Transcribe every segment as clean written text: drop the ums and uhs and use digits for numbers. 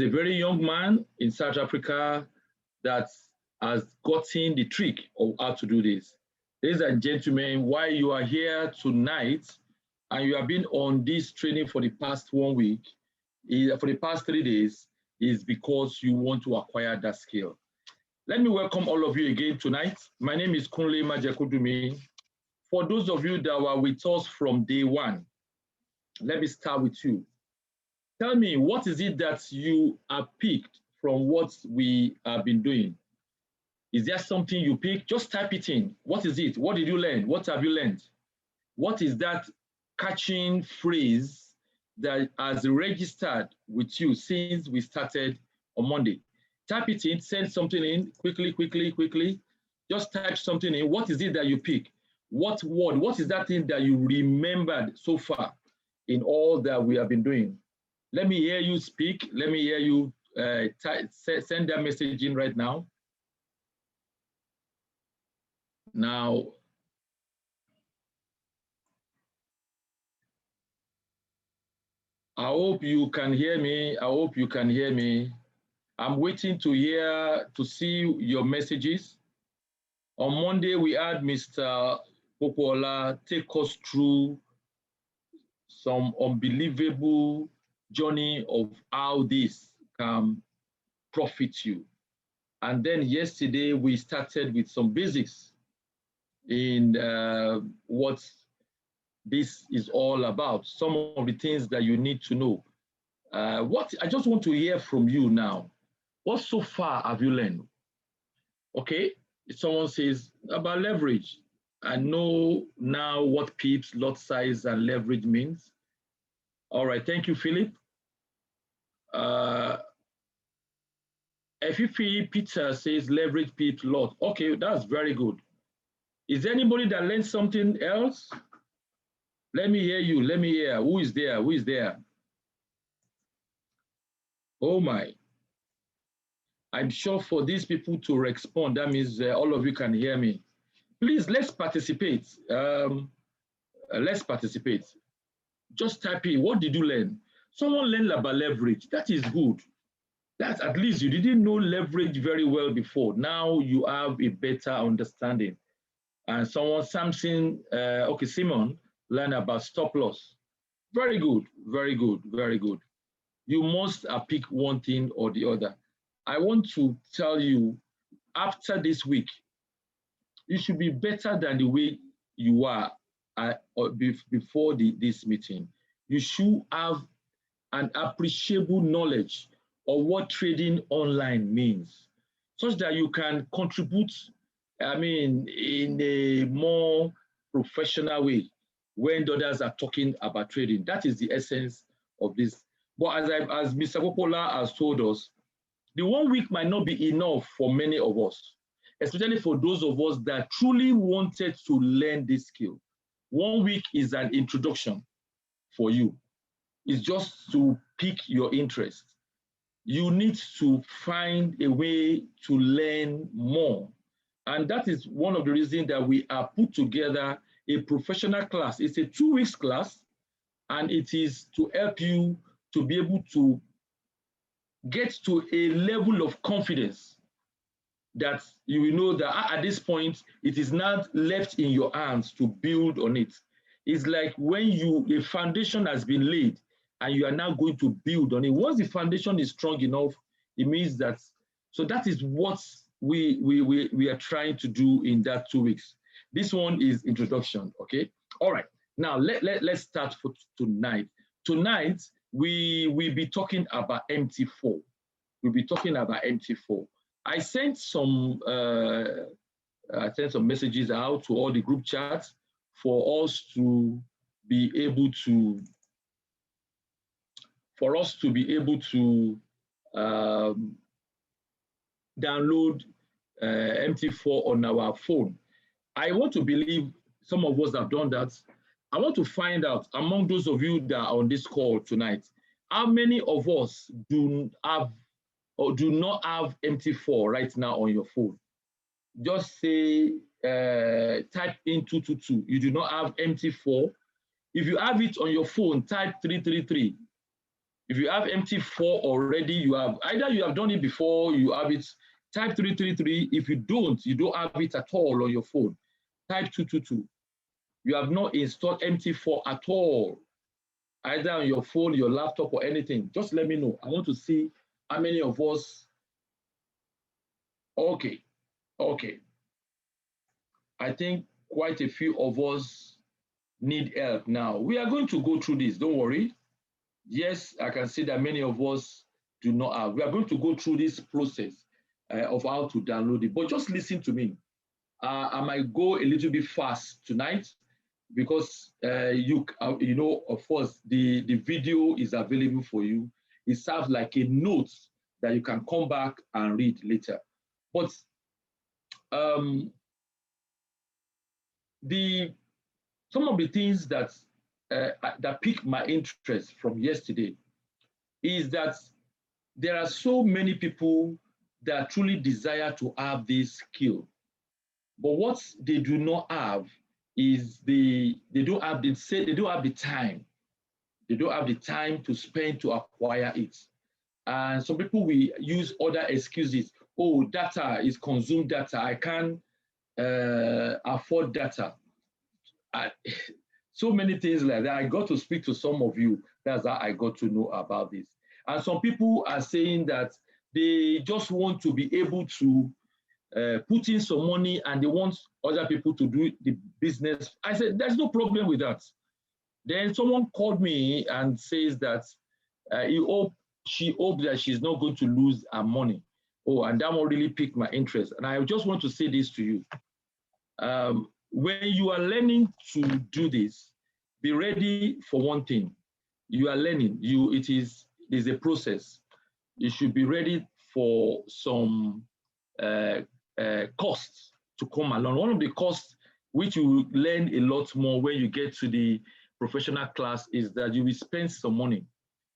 a very young man in South Africa that has gotten the trick of how to do this. Ladies and gentlemen, why you are here tonight and you have been on this training for the past 1 week, for the past 3 days, is because you want to acquire that skill. Let me welcome all of you again tonight. My name is Kunle Majakudumi. For those of you that were with us from day one, let me start with you. Tell me, what is it that you have picked from what we have been doing? Is there something you picked? Just type it in. What is it? What did you learn? What have you learned? What is that catching phrase that has registered with you since we started on Monday? Type it in, send something in, quickly. Just type something in. What is it that you pick? What word? What is that thing that you remembered so far in all that we have been doing? Let me hear you speak. Let me hear you send that message in right now. Now, I hope you can hear me. I hope you can hear me. I'm waiting to see your messages. On Monday, we had Mr. Popola take us through some unbelievable journey of how this can profit you. And then yesterday, we started with some basics in what this is all about, some of the things that you need to know. I just want to hear from you now. What so far have you learned? Okay, if someone says about leverage, I know now what pips, lot size, and leverage means. All right, thank you, Philip. Efifi Peter says leverage pips lot. Okay, that's very good. Is there anybody that learned something else? Let me hear you. Let me hear. Who is there? Who is there? Oh my. I'm sure for these people to respond, that means all of you can hear me. Please, let's participate. Let's participate. Just type in, what did you learn? Someone learned about leverage. That is good. That's at least you didn't know leverage very well before. Now you have a better understanding. And someone, Samson, okay, Simon, learned about stop loss. Very good, very good, very good. You must pick one thing or the other. I want to tell you, after this week, you should be better than the way you are before this meeting. You should have an appreciable knowledge of what trading online means, such that you can contribute, in a more professional way when others are talking about trading. That is the essence of this. But as Mr. Popola has told us, the 1 week might not be enough for many of us, especially for those of us that truly wanted to learn this skill. 1 week is an introduction for you. It's just to pique your interest. You need to find a way to learn more. And that is one of the reasons that we have put together a professional class. It's a 2 weeks class, and it is to help you to be able to get to a level of confidence that you will know that at this point, it is not left in your hands to build on it. It's like when a foundation has been laid and you are now going to build on it. Once the foundation is strong enough, it means that, so that is what we are trying to do in that 2 weeks. This one is introduction, okay? All right, now let's start for tonight. Tonight, we will be talking about Mt4. We'll be talking about Mt4. I sent some messages out to all the group chats for us to be able to download Mt4 on our phone. I want to believe some of us have done that. I want to find out among those of you that are on this call tonight, how many of us do not have Mt4 right now on your phone? Just say, type in 222. You do not have Mt4. If you have it on your phone, type 333. If you have MT4 already, you have either you have done it before, you have it, type 333. If you don't have it at all on your phone, type 222. You have not installed MT4 at all, either on your phone, your laptop, or anything. Just let me know. I want to see how many of us. Okay. I think quite a few of us need help now. We are going to go through this, don't worry. Yes, I can see that many of us do not have. We are going to go through this process of how to download it, but just listen to me. I might go a little bit fast tonight because you know, of course, the video is available for you. It serves like a note that you can come back and read later. But some of the things that piqued my interest from yesterday is that there are so many people that truly desire to have this skill, but what they do not have is they don't have the time. They don't have the time to spend to acquire it. And some people will use other excuses. Oh, data is consumed data. I can't afford data. So many things like that. I got to speak to some of you. That's how I got to know about this. And some people are saying that they just want to be able to put in some money and they want other people to do the business. I said, there's no problem with that. Then someone called me and says that she hoped that she's not going to lose her money. Oh, and that one really piqued my interest. And I just want to say this to you. When you are learning to do this, be ready for one thing. You are learning. It is a process. You should be ready for some costs to come along. One of the costs which you will learn a lot more when you get to the professional class is that you will spend some money.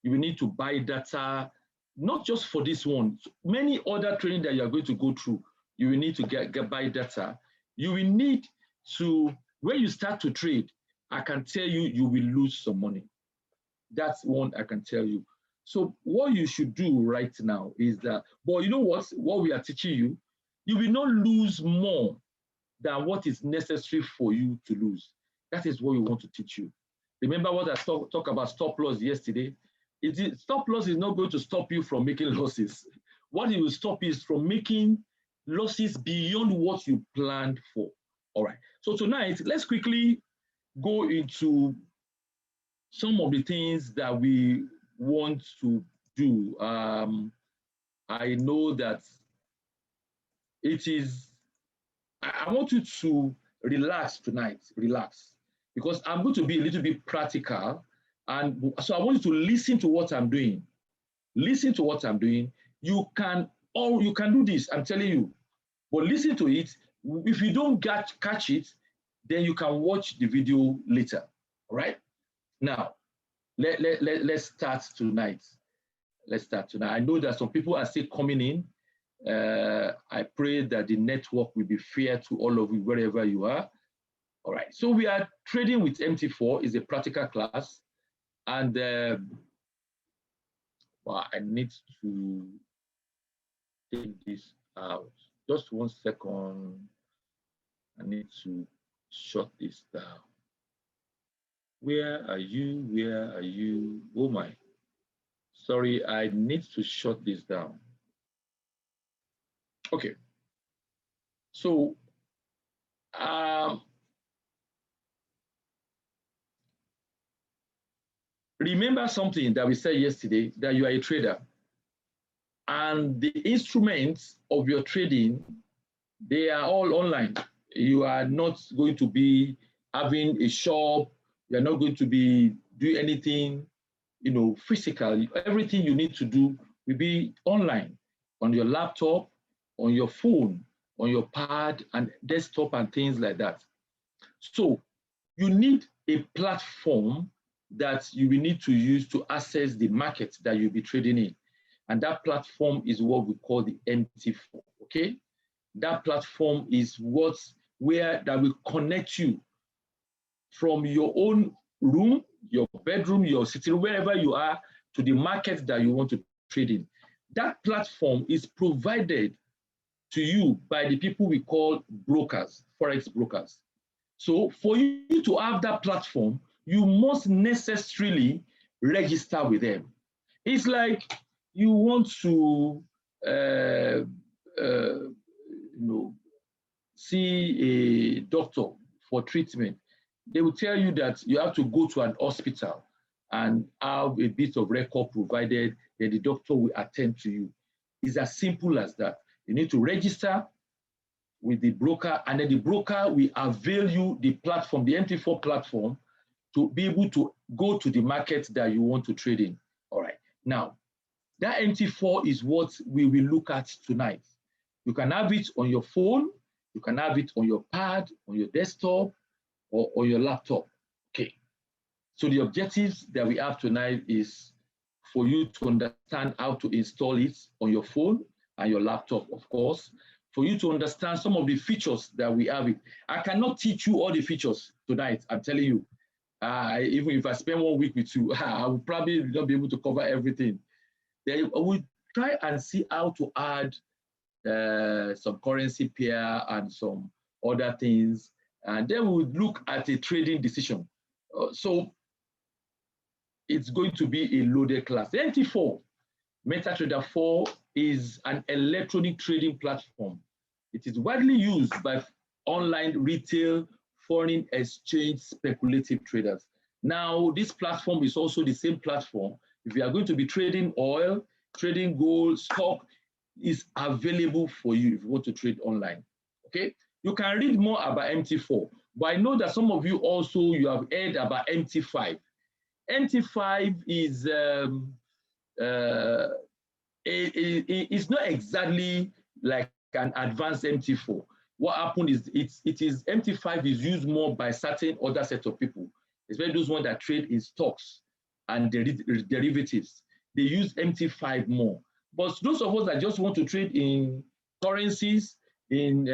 You will need to buy data, not just for this one. Many other training that you are going to go through, you will need to buy data. You will need to, when you start to trade, I can tell you, you will lose some money. That's one I can tell you. So what you should do right now is that, but you know what we are teaching you, you will not lose more than what is necessary for you to lose. That is what we want to teach you. Remember what I talked about stop loss yesterday? Stop loss is not going to stop you from making losses. What it will stop you is from making losses beyond what you planned for. All right. So tonight, let's quickly go into some of the things that we want to do. I know that I want you to relax tonight, because I'm going to be a little bit practical. And so I want you to listen to what I'm doing. Listen to what I'm doing. You can do this, I'm telling you, but listen to it. If you don't catch it, then you can watch the video later, all right? Now, let's start tonight. I know that some people are still coming in. I pray that the network will be fair to all of you wherever you are. All right, so we are trading with MT4. Is a practical class, and well, I need to take this out. Just 1 second. I need to shut this down. Where are you? Where are you? Oh my. Sorry, I need to shut this down. Okay. So, remember something that we said yesterday, that you are a trader. And the instruments of your trading, they are all online. You are not going to be having a shop. You are not going to be doing anything, physical. Everything you need to do will be online, on your laptop, on your phone, on your pad and desktop and things like that. So you need a platform that you will need to use to access the market that you'll be trading in. And that platform is what we call the MT4, okay? That platform is where that will connect you from your own room, your bedroom, your sitting room, wherever you are, to the market that you want to trade in. That platform is provided to you by the people we call brokers, forex brokers. So for you to have that platform, you must necessarily register with them. It's like you want to see a doctor for treatment. They will tell you that you have to go to an hospital and have a bit of record provided, then the doctor will attend to you. It's as simple as that. You need to register with the broker, and then the broker will avail you the platform, the MT4 platform, to be able to go to the market that you want to trade in. All right. Now, that MT4 is what we will look at tonight. You can have it on your phone, you can have it on your pad, on your desktop, or on your laptop. Okay. So the objectives that we have tonight is for you to understand how to install it on your phone and your laptop, of course, for you to understand some of the features that we have. I cannot teach you all the features tonight, I'm telling you. Even if I spend 1 week with you, I will probably not be able to cover everything. Then we'll try and see how to add some currency pair and some other things. And then we'll look at a trading decision. So it's going to be a loaded class. The MT4, MetaTrader 4, is an electronic trading platform. It is widely used by online retail foreign exchange speculative traders. Now, this platform is also the same platform. If you are going to be trading oil, trading gold, stock, is available for you if you want to trade online. Okay? You can read more about MT4, but I know that some of you also, you have heard about MT5. MT5 is it's not exactly like an advanced MT4. What happened is MT5 is used more by certain other set of people, especially those ones that trade in stocks and derivatives. They use MT5 more. But those of us that just want to trade in currencies, in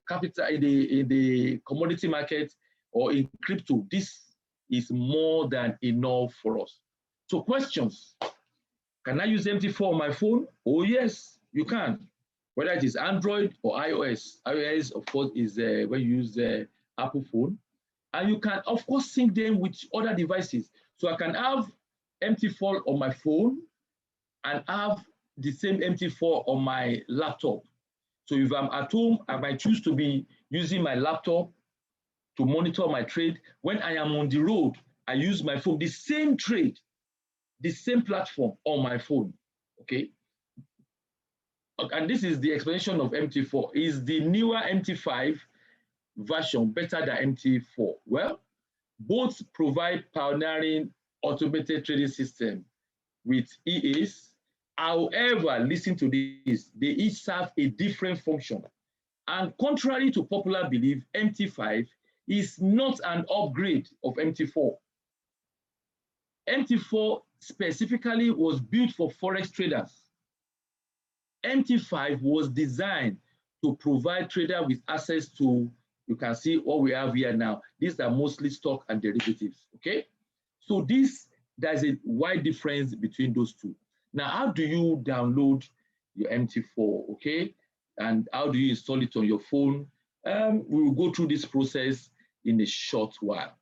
capital, in the commodity market, or in crypto, this is more than enough for us. So questions: can I use MT4 on my phone? Oh yes, you can. Whether it is Android or iOS. iOS, of course, is when you use the Apple phone. And you can, of course, sync them with other devices. So I can have MT4 on my phone and have the same MT4 on my laptop. So if I'm at home, I might choose to be using my laptop to monitor my trade. When I am on the road, I use my phone, the same trade, the same platform on my phone, okay? And this is the explanation of MT4. Is the newer MT5 version better than MT4? Well, both provide pioneering automated trading system with EAs. However, listen to this, they each serve a different function. And contrary to popular belief, MT5 is not an upgrade of MT4. MT4 specifically was built for forex traders. MT5 was designed to provide traders with access to, you can see what we have here now. These are mostly stock and derivatives, okay? So there's a wide difference between those two. Now, how do you download your MT4, okay? And how do you install it on your phone? We will go through this process in a short while.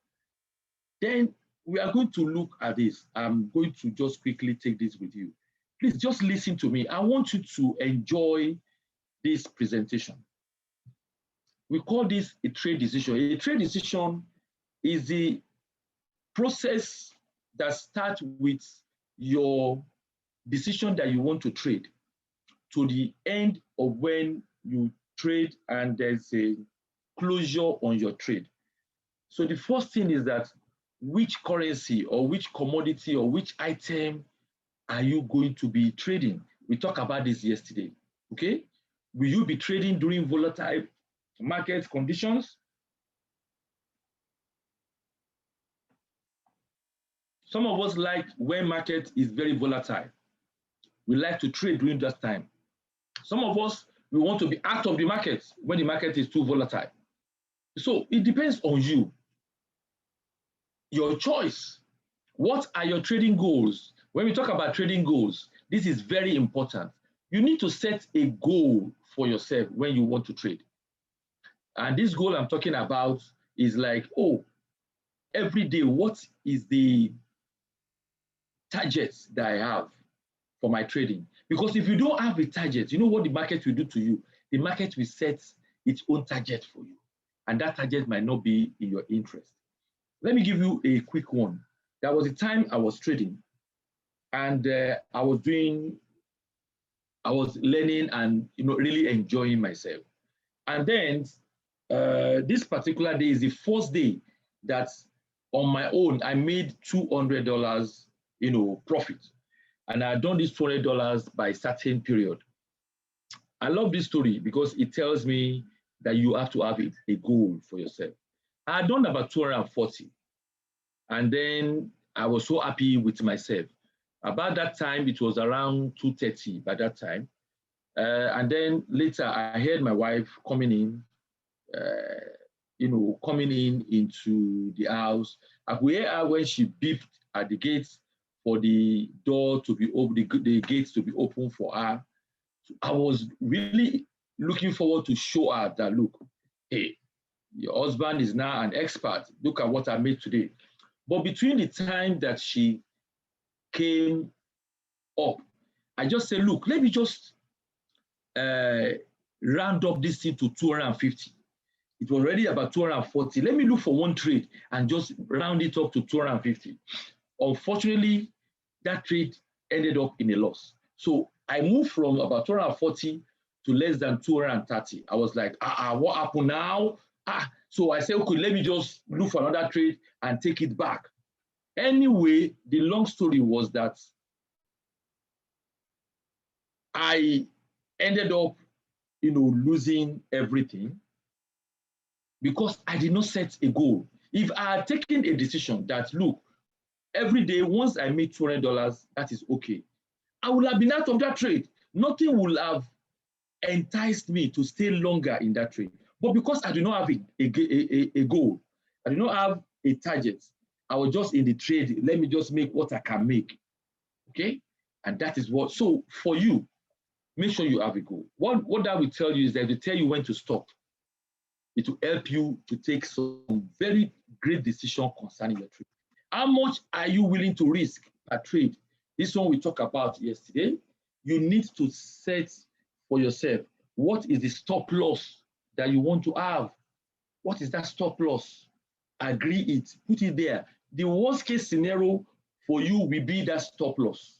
Then we are going to look at this. I'm going to just quickly take this with you. Please just listen to me. I want you to enjoy this presentation. We call this a trade decision. A trade decision is the process that starts with your decision that you want to trade to the end of when you trade and there's a closure on your trade. So the first thing is that which currency or which commodity or which item are you going to be trading? We talked about this yesterday, okay? Will you be trading during volatile market conditions? Some of us like when market is very volatile. We like to trade during that time. Some of us, we want to be out of the market when the market is too volatile. So it depends on you. Your choice. What are your trading goals? When we talk about trading goals, this is very important. You need to set a goal for yourself when you want to trade. And this goal I'm talking about is like, oh, every day, what is the target that I have for my trading? Because if you don't have a target, you know what the market will do to you? The market will set its own target for you. And that target might not be in your interest. Let me give you a quick one. There was a time I was trading and I was learning and really enjoying myself. And then this particular day is the first day that on my own I made $200, profit. And I had done this $200 by a certain period. I love this story because it tells me that you have to have a goal for yourself. I had done about 240. And then I was so happy with myself. About that time, it was around 2:30 by that time. And then later, I heard my wife coming in, into the house. I could hear her when she beeped at the gates for the door to be open, the gates to be open for her. So I was really looking forward to show her that, look, hey, your husband is now an expert. Look at what I made today. But between the time that she came up, I just said, look, let me just round up this thing to 250. It was already about 240. Let me look for one trade and just round it up to 250. Unfortunately, that trade ended up in a loss. So I moved from about 240 to less than 230. I was like, what happened now? So I said, okay, let me just look for another trade and take it back. Anyway, the long story was that I ended up, losing everything because I did not set a goal. If I had taken a decision that, look, every day, once I make $200, that is okay, I would have been out of that trade. Nothing will have enticed me to stay longer in that trade. But because I do not have a goal, I do not have a target, I was just in the trade. Let me just make what I can make. Okay? And that is what. So for you, make sure you have a goal. What that will tell you is that it will tell you when to stop. It will help you to take some very great decision concerning your trade. How much are you willing to risk a trade? This one we talked about yesterday. You need to set for yourself what is the stop loss that you want to have. What is that stop loss? Agree it, put it there. The worst case scenario for you will be that stop loss.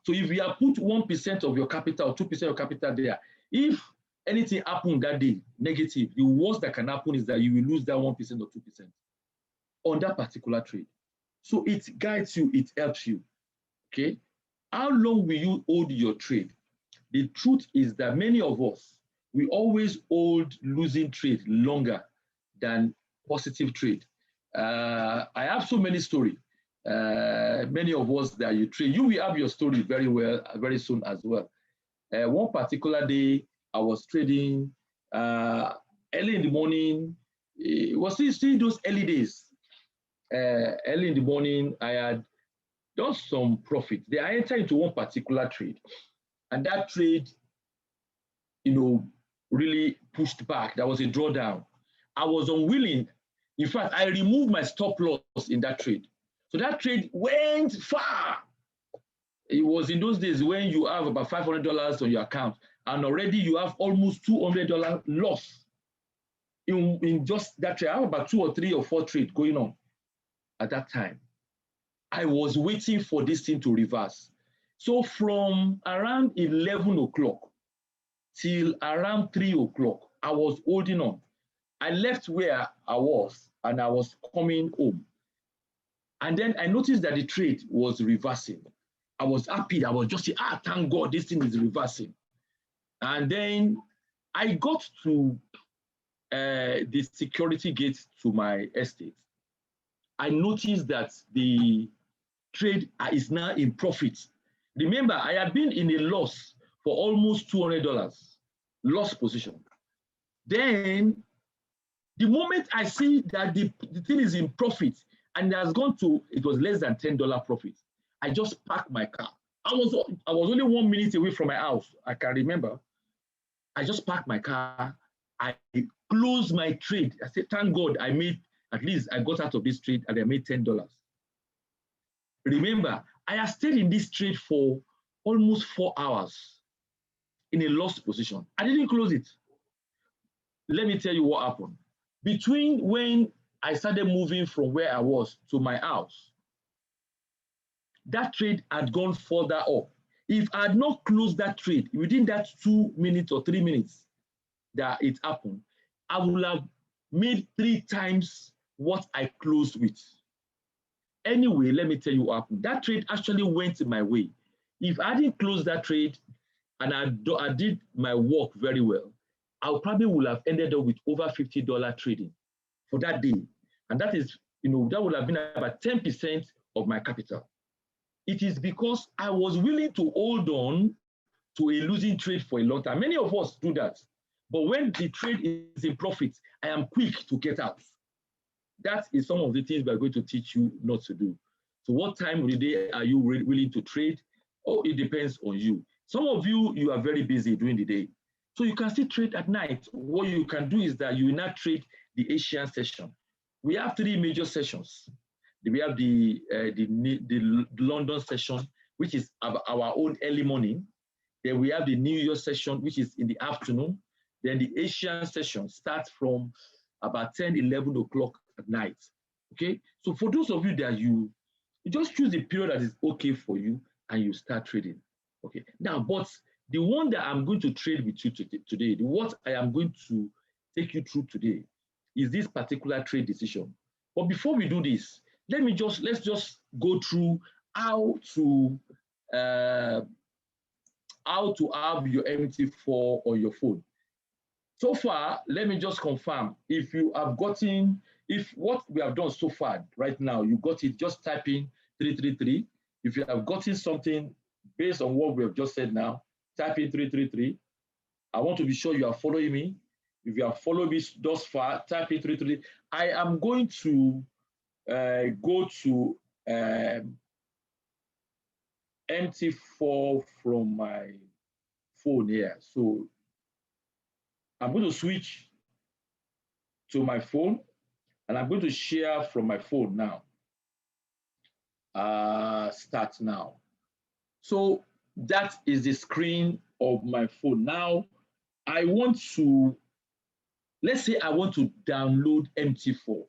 So if you have put 1% of your capital or 2% of your capital there, if anything happened that day, negative, the worst that can happen is that you will lose that 1% or 2% on that particular trade. So it guides you, it helps you. Okay? How long will you hold your trade? The truth is that many of us, we always hold losing trade longer than positive trade. I have so many stories. Many of us that you trade, you will have your story very soon as well. One particular day, I was trading early in the morning. It was still those early days. Early in the morning, I had done some profit. Then I entered into one particular trade, and that trade, really pushed back. There was a drawdown. I was unwilling. In fact, I removed my stop loss in that trade. So that trade went far. It was in those days when you have about $500 on your account, and already you have almost $200 loss in just that trade. I have about 2 or 3 or 4 trades going on at that time. I was waiting for this thing to reverse. So from around 11 o'clock till around 3 o'clock, I was holding on. I left where I was and I was coming home. And then I noticed that the trade was reversing. I was happy. I was just saying, thank God this thing is reversing. And then I got to the security gate to my estate. I noticed that the trade is now in profit. Remember, I had been in a loss for almost $200, loss position. Then, the moment I see that the thing is in profit and it has gone to, it was less than $10 profit, I just parked my car. I was only 1 minute away from my house. I can remember. I just parked my car. I closed my trade. I said, thank God I made, at least I got out of this trade and I made $10. Remember, I have stayed in this trade for almost 4 hours in a lost position. I didn't close it. Let me tell you what happened. Between when I started moving from where I was to my house, that trade had gone further up. If I had not closed that trade within that 2 minutes or 3 minutes that it happened, I would have made 3 times what I closed with. Anyway, let me tell you what happened. That trade actually went my way. If I didn't close that trade and I did my work very well, I probably would have ended up with over $50 trading for that day. And that is, that would have been about 10% of my capital. It is because I was willing to hold on to a losing trade for a long time. Many of us do that. But when the trade is in profit, I am quick to get out. That is some of the things we are going to teach you not to do. So what time of the day are you willing to trade? Oh, it depends on you. Some of you, you are very busy during the day. So you can still trade at night. What you can do is that you will not trade the Asian session. We have 3 major sessions. We have the London session, which is our own early morning. Then we have the New York session, which is in the afternoon. Then the Asian session starts from about 10, 11 o'clock at night. Okay, so for those of you that you just choose the period that is okay for you and you start trading. Okay, now, but the one that I'm going to trade with you today, what I am going to take you through today is this particular trade decision. But before we do this, let's just go through how to have your Mt4 on your phone. So far, let me just confirm, if you have gotten, if what we have done so far right now, you got it, just type in 333. If you have gotten something based on what we have just said now, type in 333. I want to be sure you are following me. If you have followed me thus far, type in 333. I am going to go to Mt4 from my phone here. So I'm going to switch to my phone and I'm going to share from my phone now. Start now. So that is the screen of my phone. Now I want to, let's say I want to download Mt4.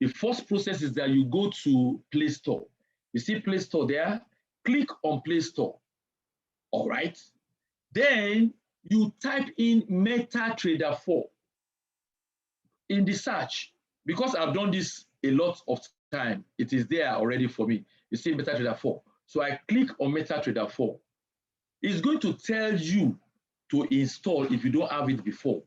The first process is that you go to Play Store. You see Play Store there? Click on Play Store. All right. Then you type in MetaTrader 4 in the search. Because I've done this a lot of time, it is there already for me. You see MetaTrader 4. So I click on MetaTrader 4. It's going to tell you to install if you don't have it before.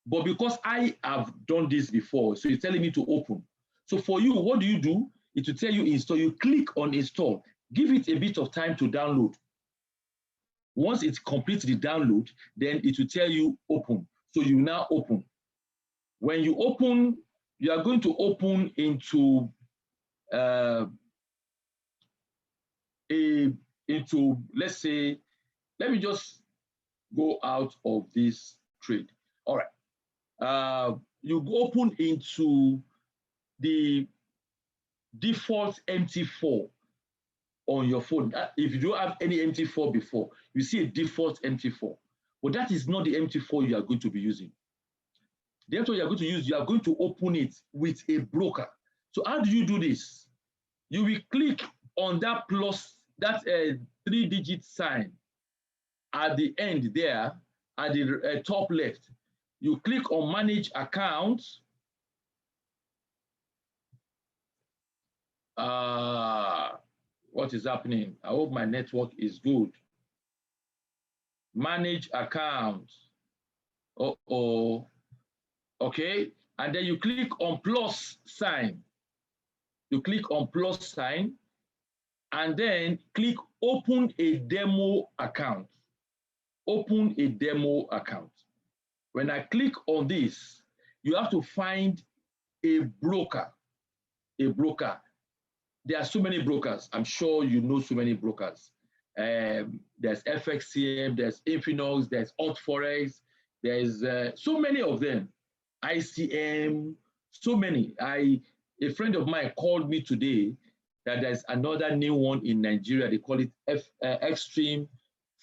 But because I have done this before, so it's telling me to open. So for you, what do? It will tell you install. You click on install. Give it a bit of time to download. Once it completes the download, then it will tell you open. So you now open. When you open, you are going to open into let's say, let me just go out of this trade. All right. You open into the default Mt4 on your phone. If you don't have any Mt4 before, you see a default Mt4. But that is not the Mt4 you are going to be using. The Mt4 you are going to use, you are going to open it with a broker. So how do you do this? You will click on that plus, that 3-digit sign at the end there, at the top left. You click on manage accounts. What is happening? I hope my network is good. Manage accounts. Uh-oh. Okay. And then you click on plus sign. You click on plus sign and then click open a demo account. Open a demo account. When I click on this, you have to find a broker. A broker. there are so many brokers. I'm sure you know so many brokers. There's FXCM, there's Infinox, there's Altforex, there's so many of them. ICM, so many. A friend of mine called me today that there's another new one in Nigeria. They call it Extreme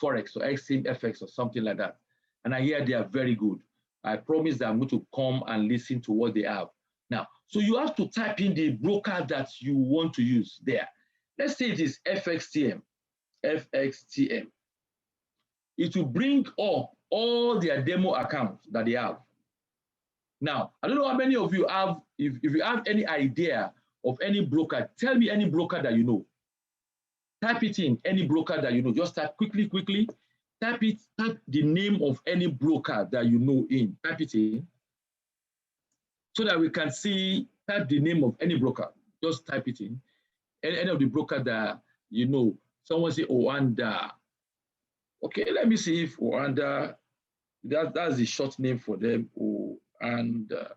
Forex or Extreme FX or something like that. And I hear they are very good. I promise that I'm going to come and listen to what they have. Now, so you have to type in the broker that you want to use there. Let's say it is FXTM. FXTM. It will bring up all their demo accounts that they have. Now, I don't know how many of you have, if you have any idea of any broker, tell me any broker that you know. Type it in, any broker that you know. Just type quickly. Type the name of any broker that you know in. Type it in so that we can see, type the name of any broker. Just type it in. Any of the broker that you know. Someone say Oanda. Okay, let me see if Oanda, that's the short name for them. Oanda.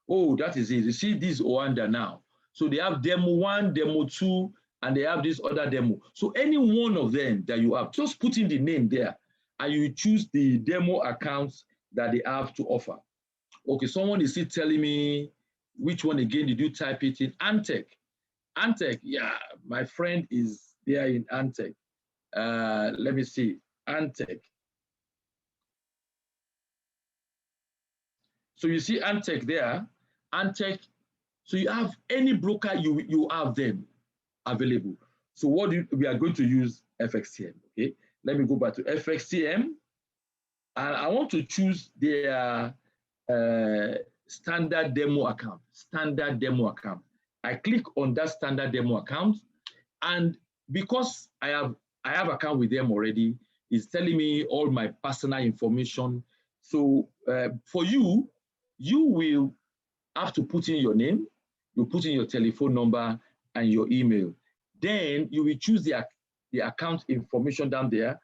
Oh, that is it. You see this Oanda now. So they have demo 1, demo 2, and they have this other demo. So any one of them that you have, just put in the name there, and you choose the demo accounts that they have to offer. Okay, someone is still telling me which one again did you type it in? Antec. Antec, yeah, my friend is there in Antec. Let me see, Antec. So you see Antec there, Antec. So you have any broker, you have them available. So what we are going to use FXTM, okay? Let me go back to FXTM. And I want to choose their standard demo account, I click on that standard demo account, and because I have account with them already, it's telling me all my personal information. So for you will have to put in your name, you put in your telephone number and your email. Then you will choose the account information down there,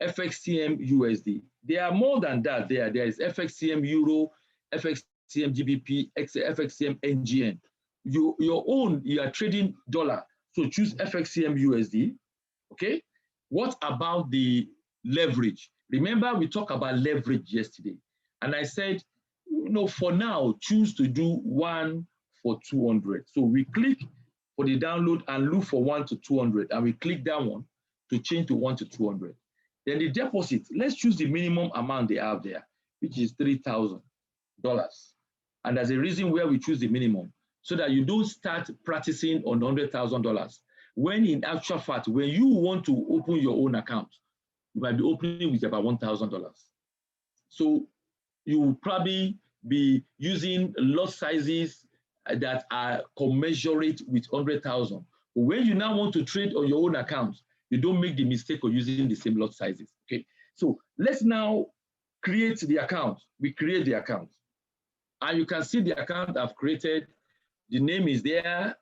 FXCM USD. There are more than that there. There is FXCM Euro, FXCM GBP, FXCM NGN. Your own, you are trading dollar, so choose FXCM USD, okay? What about the leverage? Remember we talked about leverage yesterday, and I said, for now, choose to do 1 for 200. So we click for the download and look for 1 to 200, and we click that one to change to 1 to 200. Then the deposit, let's choose the minimum amount they have there, which is $3,000. And there's a reason where we choose the minimum, so that you don't start practicing on $100,000. When in actual fact, when you want to open your own account, you might be opening with about $1,000. So you will probably be using lot sizes that are commensurate with 100,000. But when you now want to trade on your own account, you don't make the mistake of using the same lot sizes. Okay, so let's now create the account. We create the account, and you can see the account I've created. The name is there,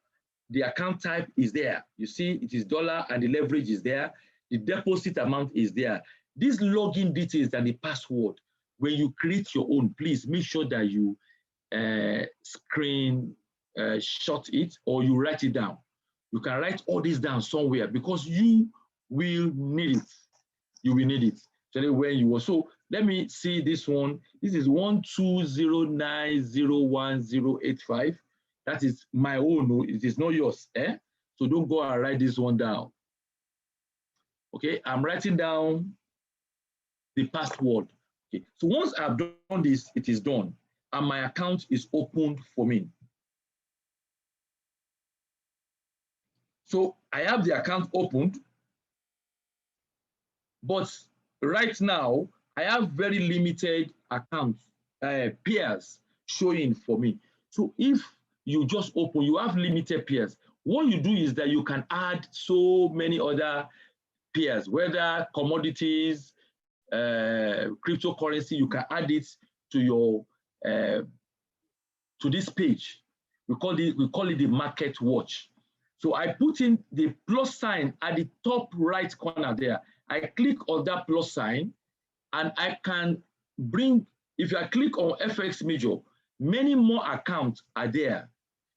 the account type is there. You see it is dollar and the leverage is there. The deposit amount is there. These login details and the password, when you create your own, please make sure that you screen shot it or you write it down. You can write all this down somewhere because you will need it. You will need it. So let me see this one. This is 120901085. That is my own. It is not yours. So don't go and write this one down. Okay, I'm writing down the password. Okay, so once I've done this, it is done, and my account is opened for me. So I have the account opened, but right now I have very limited accounts, pairs showing for me. So if you just open, you have limited pairs. What you do is that you can add so many other pairs, whether commodities, cryptocurrency, you can add it to your to this page. We call it the market watch. So I put in the plus sign at the top right corner there. I click on that plus sign, and I can bring, if I click on FX Major, many more accounts are there.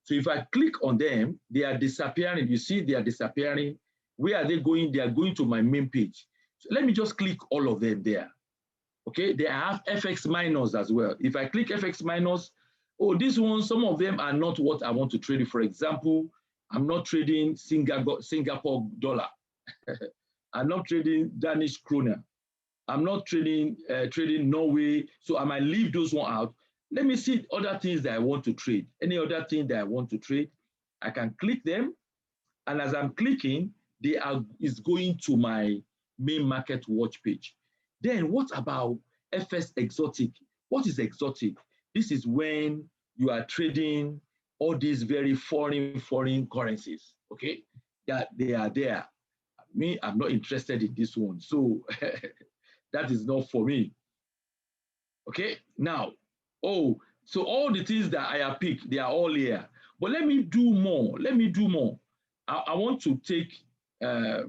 So if I click on them, they are disappearing. You see, they are disappearing. Where are they going? They are going to my main page. So let me just click all of them there. Okay, they have FX minus as well. If I click FX minus, oh, this one, some of them are not what I want to trade. For example, I'm not trading Singapore dollar. I'm not trading Danish kroner. I'm not trading Norway. So I might leave those one out. Let me see other things that I want to trade. Any other thing that I want to trade, I can click them. And as I'm clicking, it's going to my main market watch page. Then what about FS exotic? What is exotic? This is when you are trading all these very foreign currencies, okay? That they are there. Me, I'm not interested in this one. So that is not for me. Okay, now, oh, so all the things that I have picked, they are all here. But let me do more. Let me do more. I want to take, I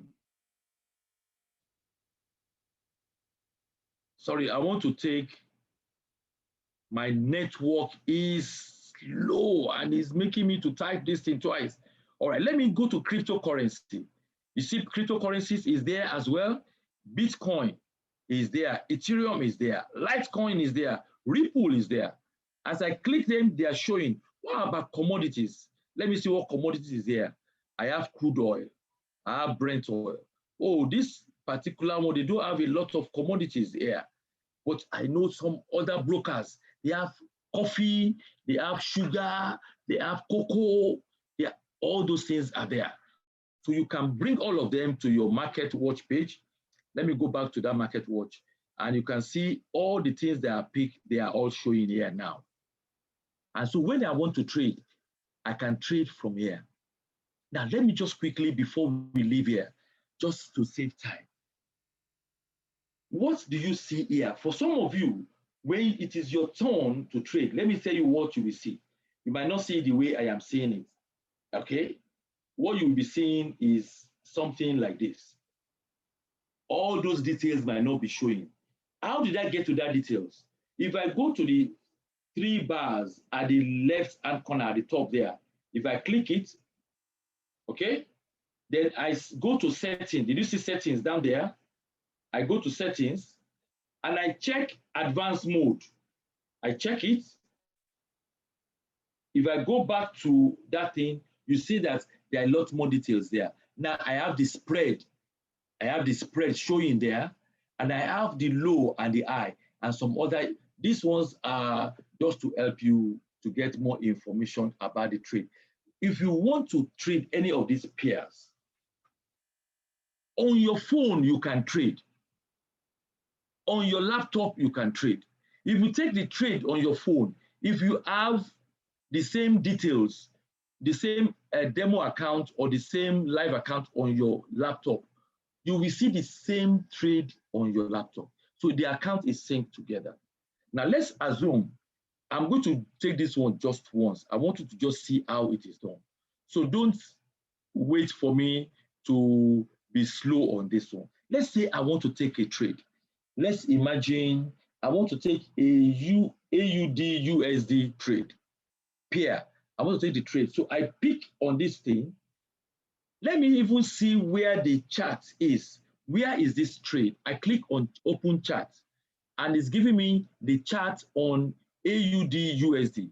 want to take, my network is slow and it's making me to type this thing twice. All right, let me go to cryptocurrency. You see, cryptocurrencies is there as well. Bitcoin is there. Ethereum is there. Litecoin is there. Ripple is there. As I click them, they are showing. What about commodities? Let me see what commodities is there. I have crude oil. I have Brent oil. Oh, this particular one, they don't have a lot of commodities here. But I know some other brokers, they have coffee, they have sugar, they have cocoa, all those things are there. So you can bring all of them to your market watch page. Let me go back to that market watch. And you can see all the things that are picked, they are all showing here now. And so when I want to trade, I can trade from here. Now, let me just quickly, before we leave here, just to save time. What do you see here? For some of you, when it is your turn to trade, let me tell you what you will see. You might not see it the way I am seeing it, okay? What you will be seeing is something like this. All those details might not be showing. How did I get to that details? If I go to the 3 bars at the left-hand corner at the top there, if I click it, okay, then I go to settings. Did you see settings down there? I go to settings and I check advanced mode. I check it. If I go back to that thing, you see that there are a lot more details there. Now I have the spread. I have the spread showing there, and I have the low and the high and some other. These ones are just to help you to get more information about the trade. If you want to trade any of these pairs, on your phone, you can trade. On your laptop, you can trade. If you take the trade on your phone, if you have the same details, the same demo account or the same live account on your laptop, you will see the same trade on your laptop. So the account is synced together. Now let's assume I'm going to take this one just once. I want you to just see how it is done. So don't wait for me to be slow on this one. Let's say I want to take a trade. Let's imagine I want to take a AUD USD trade pair. I want to take the trade. So I pick on this thing. Let me even see where the chart is. Where is this trade? I click on open chart and it's giving me the chart on AUD USD.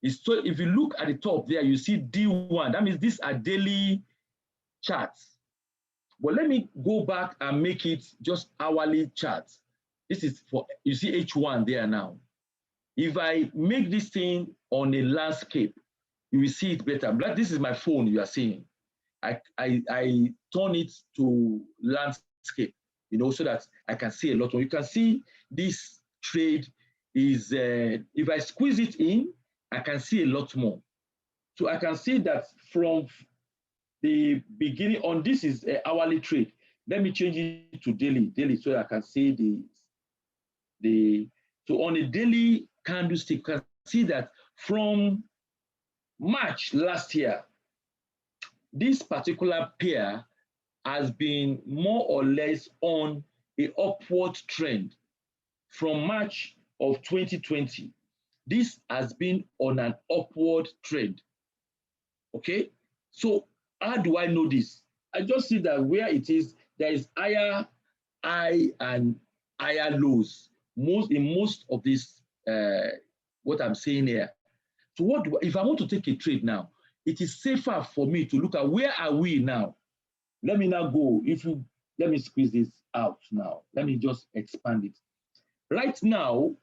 So if you look at the top there, you see D1. That means these are daily charts. But let me go back and make it just hourly charts. This is for, you see H1 there now. If I make this thing on a landscape, you will see it better. But this is my phone you are seeing. I turn it to landscape, so that I can see a lot more. You can see this trade is, if I squeeze it in, I can see a lot more. So I can see that from the beginning on, this is an hourly trade. Let me change it to daily so I can see so on a daily candlestick, you can see that from March last year, this particular pair has been more or less on an upward trend. From March of 2020, this has been on an upward trend. Okay, so how do I know this? I just see that where it is, there is higher high and higher lows in most of this what I'm saying here. So what do, if I want to take a trade now, it is safer for me to look at where are we now. Let me now go. Let me squeeze this out now. Let me just expand it. Right now,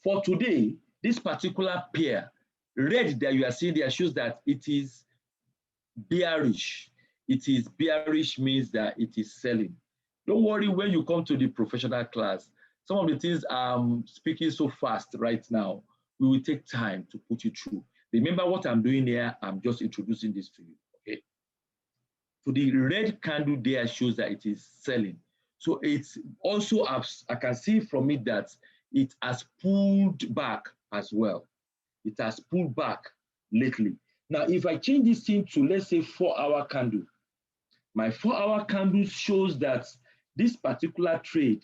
for today, this particular pair, red that you are seeing there shows that it is bearish. It is bearish means that it is selling. Don't worry when you come to the professional class. Some of the things I'm speaking so fast right now, we will take time to put you through. Remember what I'm doing here, I'm just introducing this to you, okay? So the red candle there shows that it is selling. So it's also, I can see from it that it has pulled back as well. It has pulled back lately. Now, if I change this thing to, let's say, 4-hour candle, my 4-hour candle shows that this particular trade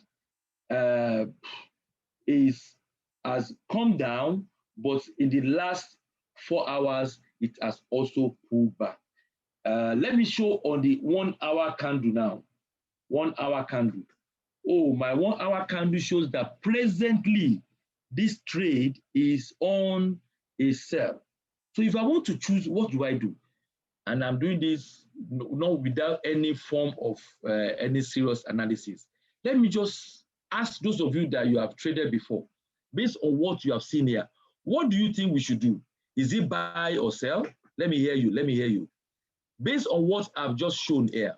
has come down, but in the last 4 hours, it has also pulled back. Let me show on the 1-hour candle now. 1-hour candle. Oh, my 1-hour candle shows that presently this trade is on a sell. So if I want to choose, what do I do? And I'm doing this not without any form of any serious analysis. Let me just ask those of you that you have traded before, based on what you have seen here, what do you think we should do? Is it buy or sell? Let me hear you. Let me hear you. Based on what I've just shown here,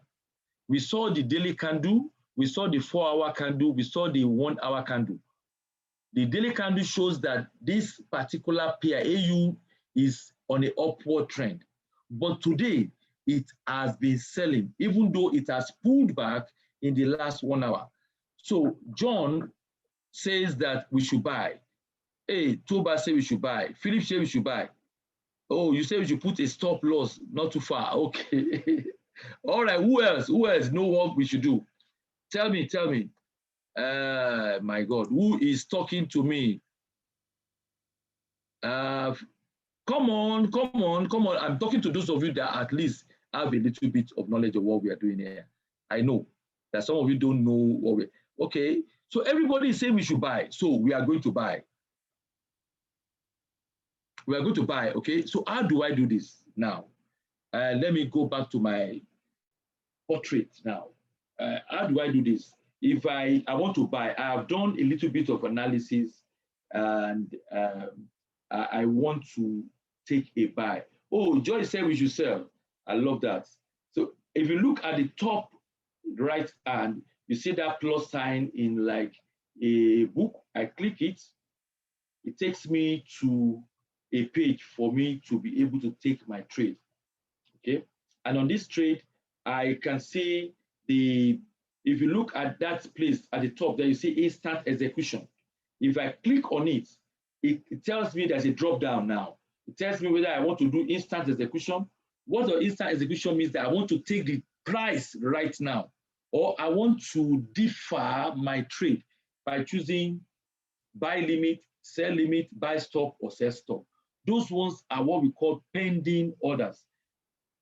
we saw the daily candle, we saw the 4-hour candle, we saw the 1-hour candle. The daily candle shows that this particular pair, AU, is on an upward trend. But today, it has been selling, even though it has pulled back in the last 1 hour. So John says that we should buy. Hey, Toba says we should buy. Philip says we should buy. Oh, you say we should put a stop loss not too far. Okay. All right, who else? Who else know what we should do? Tell me, tell me. My God, who is talking to me? Come on, come on, come on. I'm talking to those of you that at least have a little bit of knowledge of what we are doing here. I know that some of you don't know what we. Okay, so everybody is saying we should buy. So we are going to buy. We are going to buy, okay? So how do I do this now? Let me go back to my portrait now. How do I do this? If I want to buy, I have done a little bit of analysis and I want to take a buy. Oh, Joy said we should sell. I love that. So if you look at the top right hand, you see that plus sign in like a book. I click it. It takes me to a page for me to be able to take my trade. Okay. And on this trade, I can see if you look at that place at the top there, you see instant execution. If I click on it, it tells me there's a drop down now. It tells me whether I want to do instant execution. What the instant execution means that I want to take the price right now, or I want to defer my trade by choosing buy limit, sell limit, buy stop, or sell stop. Those ones are what we call pending orders.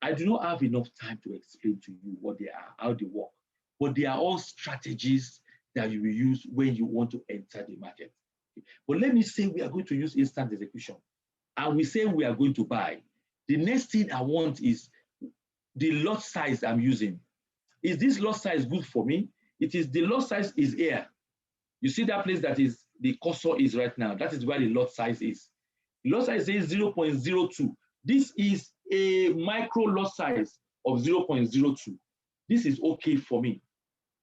I do not have enough time to explain to you what they are, how they work, but they are all strategies that you will use when you want to enter the market. But let me say we are going to use instant execution, and we say we are going to buy. The next thing I want is the lot size I'm using. Is this lot size good for me? It is the lot size is here. You see that place that is the cursor is right now. That is where the lot size is. The lot size is 0.02. This is a micro lot size of 0.02. This is okay for me.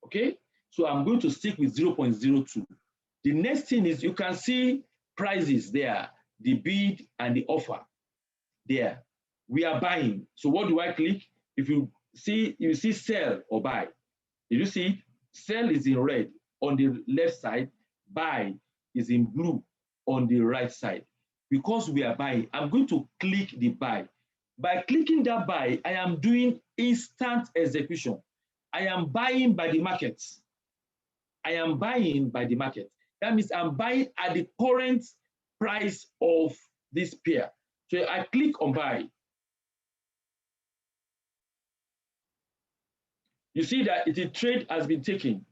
Okay, so I'm going to stick with 0.02. The next thing is you can see prices there, the bid and the offer there. We are buying. So what do I click? If you see sell or buy. Did you see it? Sell is in red on the left side, buy is in blue on the right side. Because we are buying, I'm going to click the buy. By clicking that buy, I am doing instant execution. I am buying by the market. I am buying by the market. That means I'm buying at the current price of this pair. So I click on buy. You see that the trade has been taken,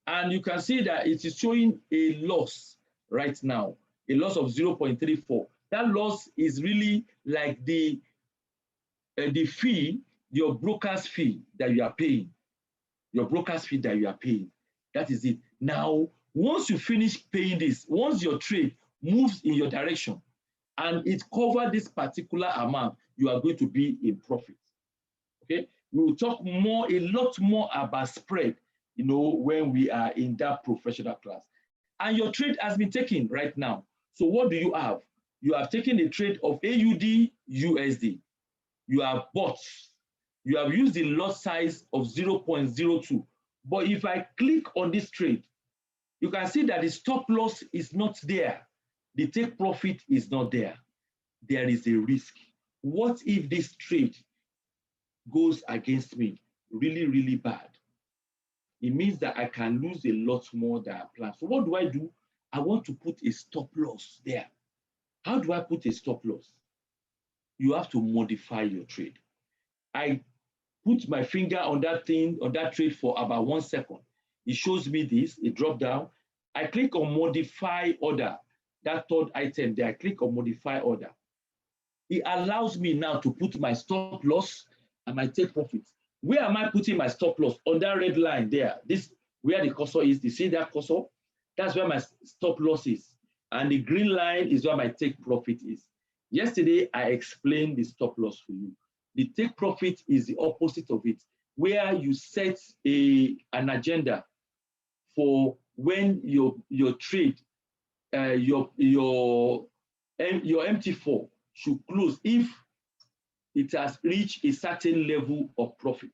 and you can see that it is showing a loss right now, a loss of 0.34. That loss is really like the fee, your broker's fee that you are paying, your broker's fee that you are paying. That is it. Now, once you finish paying this, once your trade moves in your direction and it covers this particular amount, you are going to be in profit. Okay, we will talk more, a lot more about spread, when we are in that professional class. And your trade has been taken right now. So what do you have? You have taken a trade of AUD USD. You have bought. You have used the lot size of 0.02. But if I click on this trade, you can see that the stop loss is not there. The take profit is not there. There is a risk. What if this trade goes against me really, really bad? It means that I can lose a lot more than I planned. So what do? I want to put a stop loss there. How do I put a stop loss? You have to modify your trade. I put my finger on that thing, on that trade for about 1 second. It shows me this, it dropped down. I click on modify order, that third item there, I click on modify order. It allows me now to put my stop loss and my take profit. Where am I putting my stop loss? On that red line there, this where the cursor is. You see that cursor? That's where my stop loss is. And the green line is where my take profit is. Yesterday, I explained the stop loss for you. The take profit is the opposite of it, where you set an agenda for when your trade, your Mt4 should close if it has reached a certain level of profit.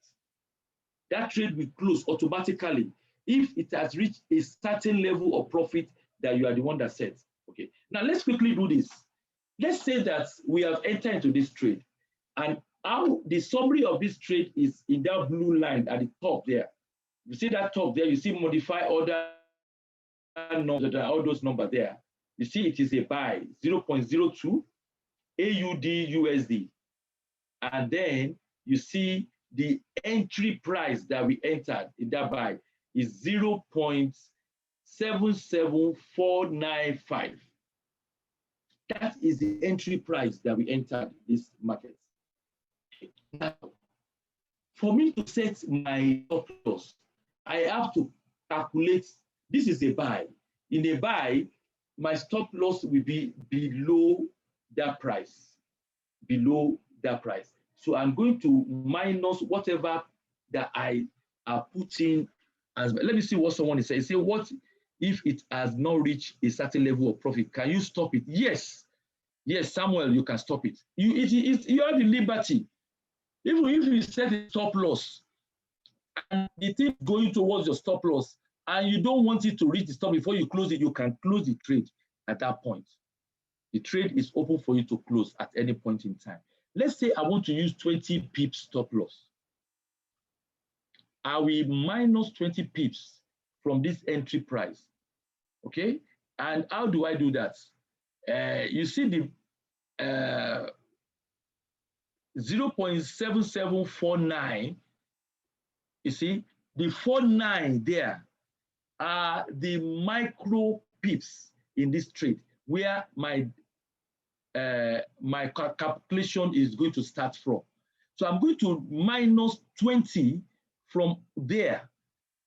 That trade will close automatically if it has reached a certain level of profit that you are the one that sets. Okay. Now let's quickly do this. Let's say that we have entered into this trade, and how the summary of this trade is in that blue line at the top there. You see that top there, you see modify order, all those numbers there. You see it is a buy, 0.02 AUD USD. And then you see the entry price that we entered in that buy is 0.77495. That is the entry price that we entered this market. Now, for me to set my stop loss, I have to calculate, this is a buy. In a buy, my stop loss will be below that price, below that price. So I'm going to minus whatever that I are putting as, let me see what someone is saying. Say, what if it has not reached a certain level of profit? Can you stop it? Yes. Yes, Samuel, you can stop it. You have the liberty. Even if you set a stop loss and the thing going towards your stop loss and you don't want it to reach the stop before you close it, you can close the trade at that point. The trade is open for you to close at any point in time. Let's say I want to use 20 pips stop loss. I will minus 20 pips from this entry price. Okay? And how do I do that? You see the 0.7749, you see, the 49 there are the micro pips in this trade, where my calculation is going to start from. So I'm going to minus 20 from there,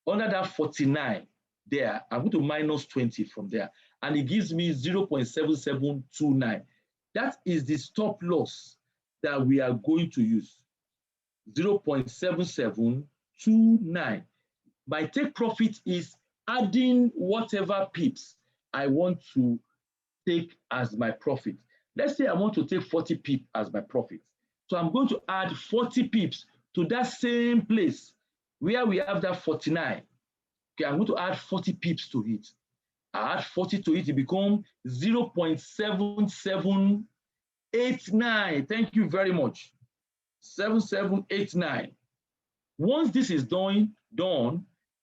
under that 49 there, I'm going to minus 20 from there, and it gives me 0.7729. That is the stop loss that we are going to use, 0.7729. My take profit is adding whatever pips I want to take as my profit. Let's say I want to take 40 pips as my profit. So I'm going to add 40 pips to that same place where we have that 49. Okay, I'm going to add 40 pips to it. I add 40 to it, it becomes 0.7789. Thank you very much. 7789. Once this is done,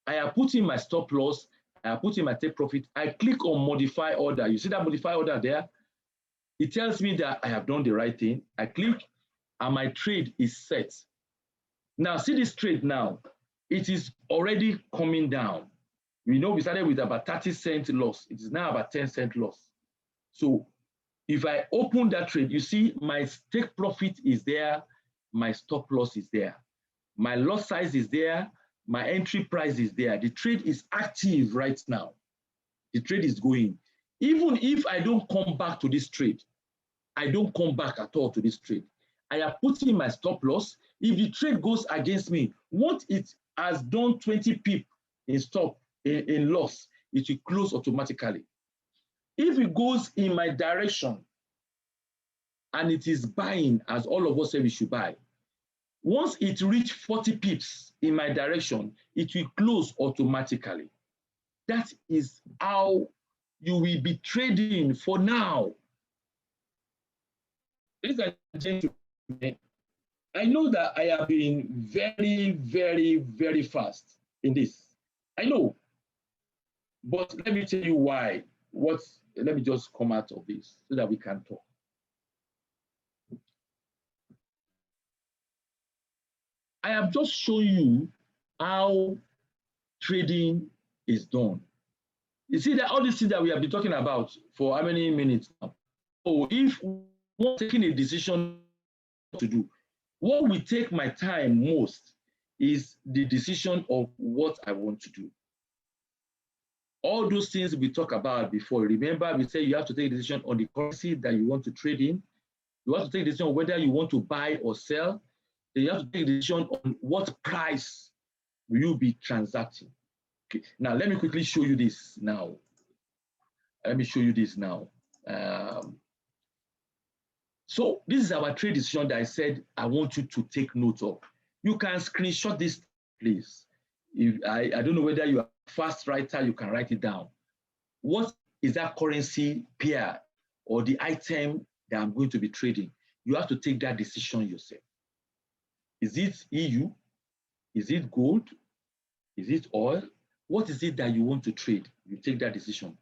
I have put in my stop loss, I have put in my take profit. I click on modify order. You see that modify order there? It tells me that I have done the right thing. I click and my trade is set. Now see this trade now. it is already coming down. We know we started with about 30-cent loss. It is now about 10-cent loss. So if I open that trade, you see my take profit is there, my stop loss is there, my loss size is there, my entry price is there. The trade is active right now. The trade is going. Even if I don't come back to this trade, I don't come back at all to this trade. I have put in my stop loss. If the trade goes against me, once it has done 20 pip in stop, in loss, it will close automatically. If it goes in my direction and it is buying, as all of us say we should buy, once it reaches 40 pips in my direction, it will close automatically. That is how you will be trading for now. Ladies and gentlemen, I know that I have been very, very, very fast in this. I know. But let me tell you why. Let me just come out of this so that we can talk. I have just shown you how trading is done. You see that all these things that we have been talking about for how many minutes now? So if we're taking a decision to do, what will take my time most is the decision of what I want to do. All those things we talked about before. Remember, we said you have to take a decision on the currency that you want to trade in. You have to take a decision on whether you want to buy or sell. Then you have to take a decision on what price will you be transacting. Okay. Now, let me quickly show you this now. Let me show you this now. So this is our trade decision that I said I want you to take note of. You can screenshot this, please. If I don't know whether you are a fast writer, you can write it down. What is that currency pair or the item that I'm going to be trading? You have to take that decision yourself. Is it EU? Is it gold? Is it oil? What is it that you want to trade? You take that decision.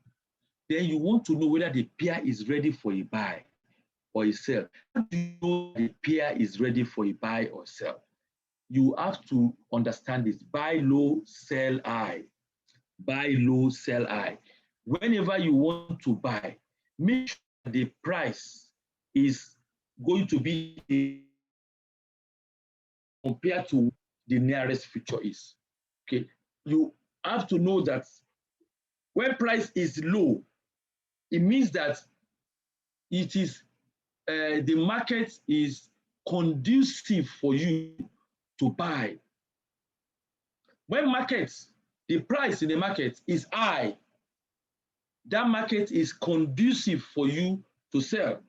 Then you want to know whether the pair is ready for a buy or a sell. How do you know the pair is ready for a buy or sell? You have to understand this. Buy low, sell high. Buy low, sell high. Whenever you want to buy, make sure the price is going to be compared to the nearest future is. Okay, you have to know that when price is low, it means that it is the market is conducive for you to buy. When the price in the market is high, that market is conducive for you to sell.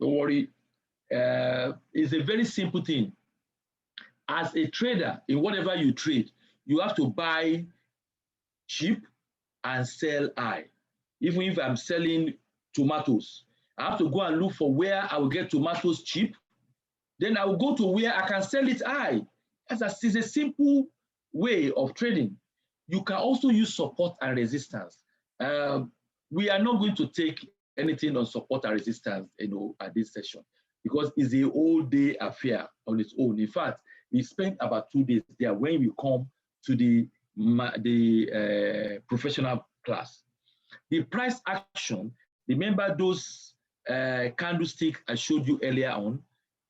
Don't worry, it's a very simple thing. As a trader, in whatever you trade, you have to buy cheap and sell high. Even if I'm selling tomatoes, I have to go and look for where I will get tomatoes cheap. Then I will go to where I can sell it high. It's a simple way of trading. You can also use support and resistance. We are not going to take anything on support and resistance, at this session, because it's a whole day affair on its own. In fact, we spent about 2 days there when we come to the professional class. The price action, remember those candlestick I showed you earlier on?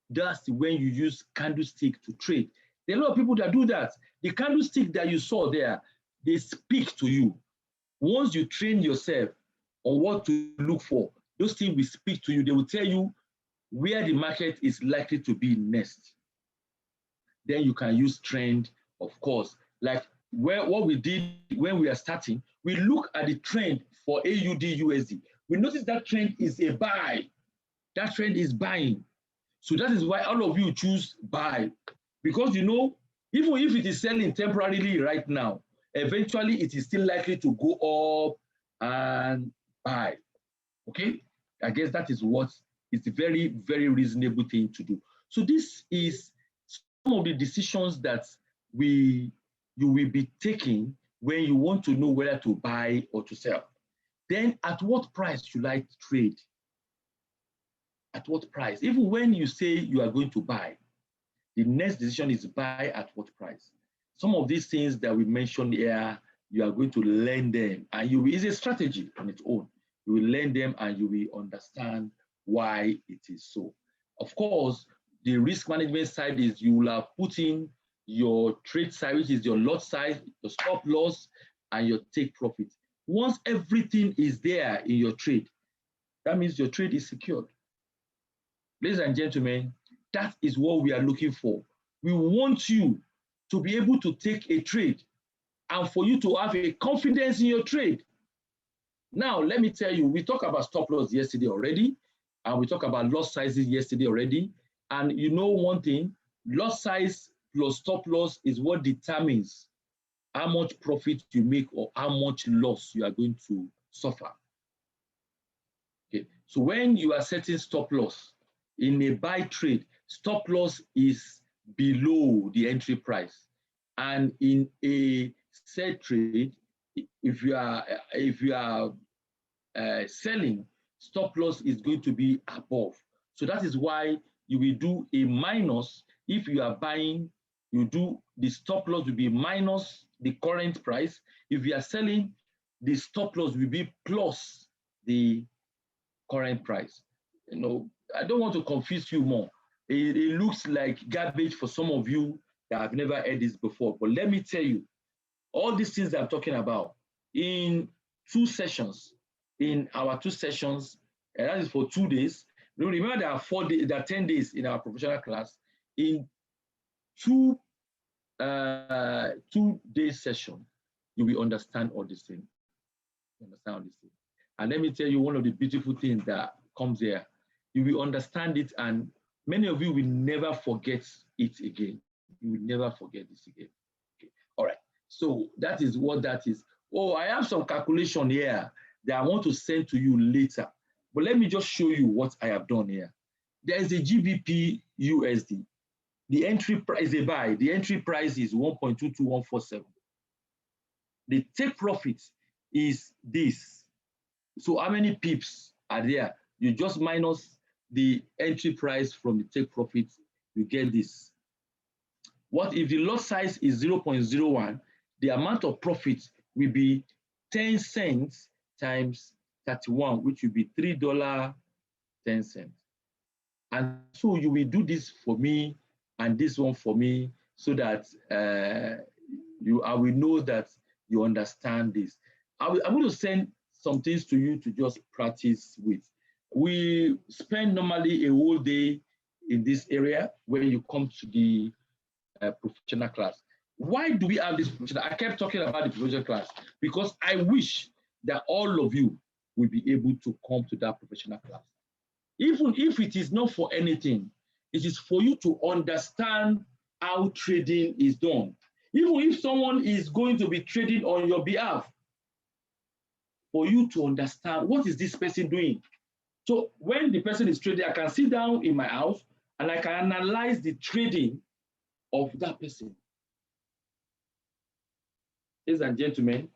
That's when you use candlestick to trade. There are a lot of people that do that. The candlestick that you saw there, they speak to you. Once you train yourself on what to look for, those things will speak to you. They will tell you where the market is likely to be next. Then you can use trend, of course. Like what we did when we are starting, we look at the trend for AUD USD. We notice that trend is a buy. That trend is buying. So that is why all of you choose buy. Because even if it is selling temporarily right now, eventually it is still likely to go up and buy. Okay? I guess that is what is a very, very reasonable thing to do. So this is some of the decisions that you will be taking when you want to know whether to buy or to sell. Then at what price should I trade? At what price? Even when you say you are going to buy, the next decision is buy at what price? Some of these things that we mentioned here, you are going to learn them, and it's a strategy on its own. You will learn them and you will understand why it is so. Of course, the risk management side is you will have put in your trade size, which is your lot size, your stop loss, and your take profit. Once everything is there in your trade, that means your trade is secured. Ladies and gentlemen, that is what we are looking for. We want you to be able to take a trade and for you to have a confidence in your trade. Now, let me tell you, we talked about stop loss yesterday already, and we talked about loss sizes yesterday already. And you know one thing, loss size plus stop loss is what determines how much profit you make or how much loss you are going to suffer. Okay, so when you are setting stop loss in a buy trade, stop loss is below the entry price, and in a sell trade, if you are selling, stop loss is going to be above. So that is why you will do a minus. If you are buying, you do the stop loss will be minus the current price. If you are selling, the stop loss will be plus the current price. You know, I don't want to confuse you more. It looks like garbage for some of you that have never heard this before. But let me tell you, all these things that I'm talking about in 2 sessions, in our 2 sessions, and that is for 2 days. Remember, there are 4 days, there are 10 days in our professional class. In 2 2-day session, you will understand all these things. Understand all these things. And let me tell you one of the beautiful things that comes here. You will understand it, and many of you will never forget it again. You will never forget this again. Okay. All right. So that is what that is. Oh, I have some calculation here that I want to send to you later. But let me just show you what I have done here. There is a GBP USD. The entry price is a buy. The entry price is 1.22147. The take profit is this. So how many pips are there? You just minus the entry price from the take profit, you get this. What if the lot size is 0.01? The amount of profit will be 10 cents times 31, which will be $3.10. And so you will do this for me and this one for me, so that I will know that you understand this. I'm going to send some things to you to just practice with. We spend normally a whole day in this area when you come to the professional class. Why do we have this professional? I kept talking about the professional class because I wish that all of you will be able to come to that professional class. Even if it is not for anything, it is for you to understand how trading is done. Even if someone is going to be trading on your behalf, for you to understand what is this person doing. So when the person is trading, I can sit down in my house and I can analyze the trading of that person. Ladies and gentlemen,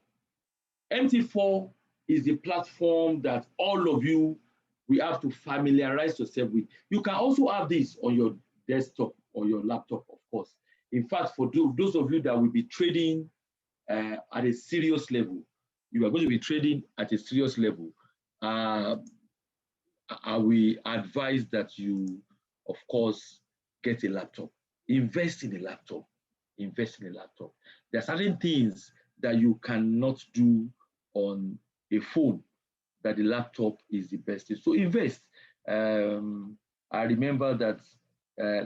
MT4 is the platform that all of you will have to familiarize yourself with. You can also have this on your desktop or your laptop, of course. In fact, for those of you that will be trading at a serious level, you are going to be trading at a serious level, I will advise that you, of course, get a laptop. Invest in a laptop. Invest in a laptop. There are certain things that you cannot do on a phone that the laptop is the best. So invest. I remember that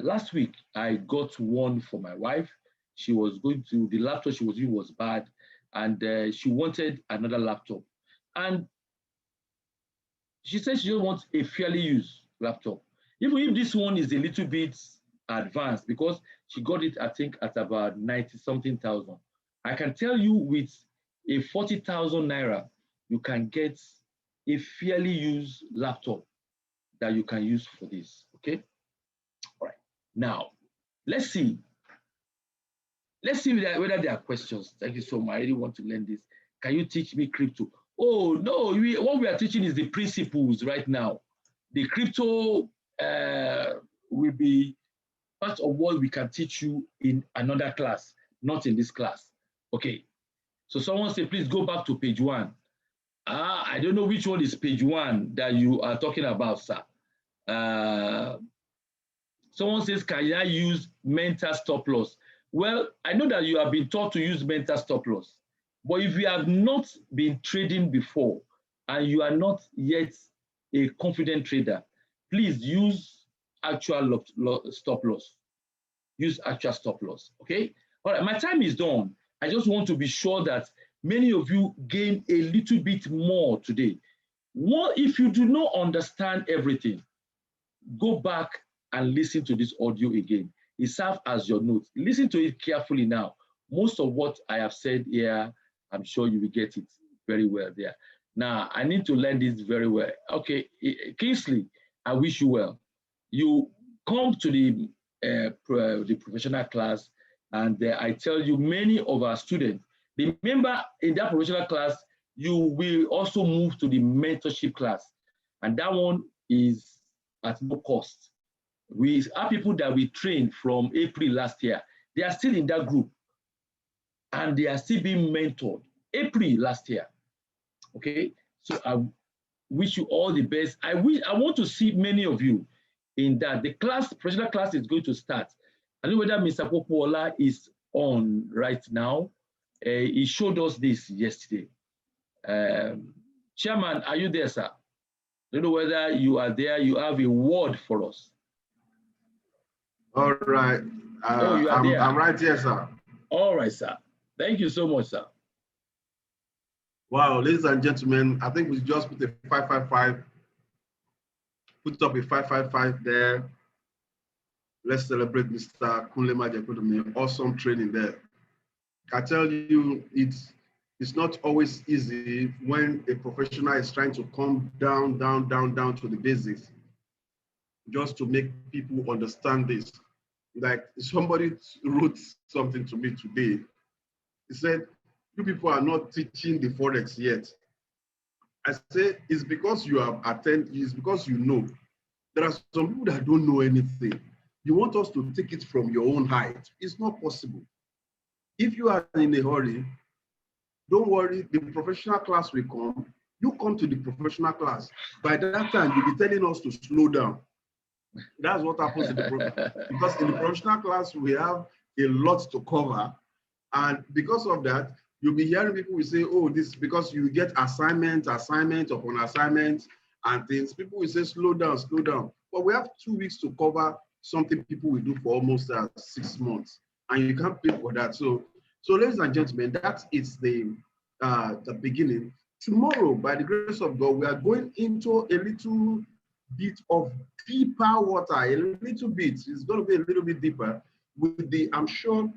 last week I got one for my wife. She was going to, the laptop she was using was bad, and she wanted another laptop. And she said she just wants a fairly used laptop. Even if this one is a little bit advanced, because she got it, I think, at about 90-something thousand. I can tell you with a 40,000 naira, you can get a fairly used laptop that you can use for this, okay? All right, now, let's see. Let's see whether there are questions. Thank you so much. I really want to learn this. Can you teach me crypto? Oh, no, what we are teaching is the principles right now. The crypto will be part of what we can teach you in another class, not in this class. Okay. So someone say, please go back to page 1. I don't know which one is page 1 that you are talking about, sir. Someone says, can I use mental stop loss? Well, I know that you have been taught to use mental stop loss, but if you have not been trading before and you are not yet a confident trader, please use actual stop loss. Use actual stop loss, okay? All right, my time is done. I just want to be sure that many of you gain a little bit more today. What if you do not understand everything? Go back and listen to this audio again. It serves as your notes. Listen to it carefully now. Most of what I have said here, I'm sure you will get it very well there. Now, I need to learn this very well. Okay, Kingsley, I wish you well. You come to the professional class, and I tell you, many of our students, remember in that professional class, you will also move to the mentorship class. And that one is at no cost. We have people that we trained from April last year. They are still in that group and they are still being mentored. April last year. Okay, so I wish you all the best. I want to see many of you in that. The professional class is going to start. I don't know whether Mr. Popola is on right now. He showed us this yesterday. Chairman, are you there, sir? I don't know whether you are there. You have a word for us. All right. You are there. I'm right here, sir. All right, sir. Thank you so much, sir. Wow, ladies and gentlemen, I think we just put a 555. Put up a 555 there. Let's celebrate Mr. Kunle Majekodomi. Awesome training there. I tell you, it's not always easy when a professional is trying to come down to the basics, just to make people understand this. Like somebody wrote something to me today. He said, you people are not teaching the Forex yet. I say, it's because you have attended, it's because you know. There are some people that don't know anything. You want us to take it from your own height. It's not possible. If you are in a hurry, don't worry, the professional class will come. You come to the professional class. By that time, you'll be telling us to slow down. That's what happens in because in the professional class, we have a lot to cover. And because of that, you'll be hearing people will say, oh, this because you get assignment upon assignment and things. People will say, slow down. But we have 2 weeks to cover something people will do for almost 6 months. And you can't pay for that. So ladies and gentlemen, that is the beginning. Tomorrow, by the grace of God, we are going into a little bit of deeper water, a little bit. It's going to be a little bit deeper with the, I'm sure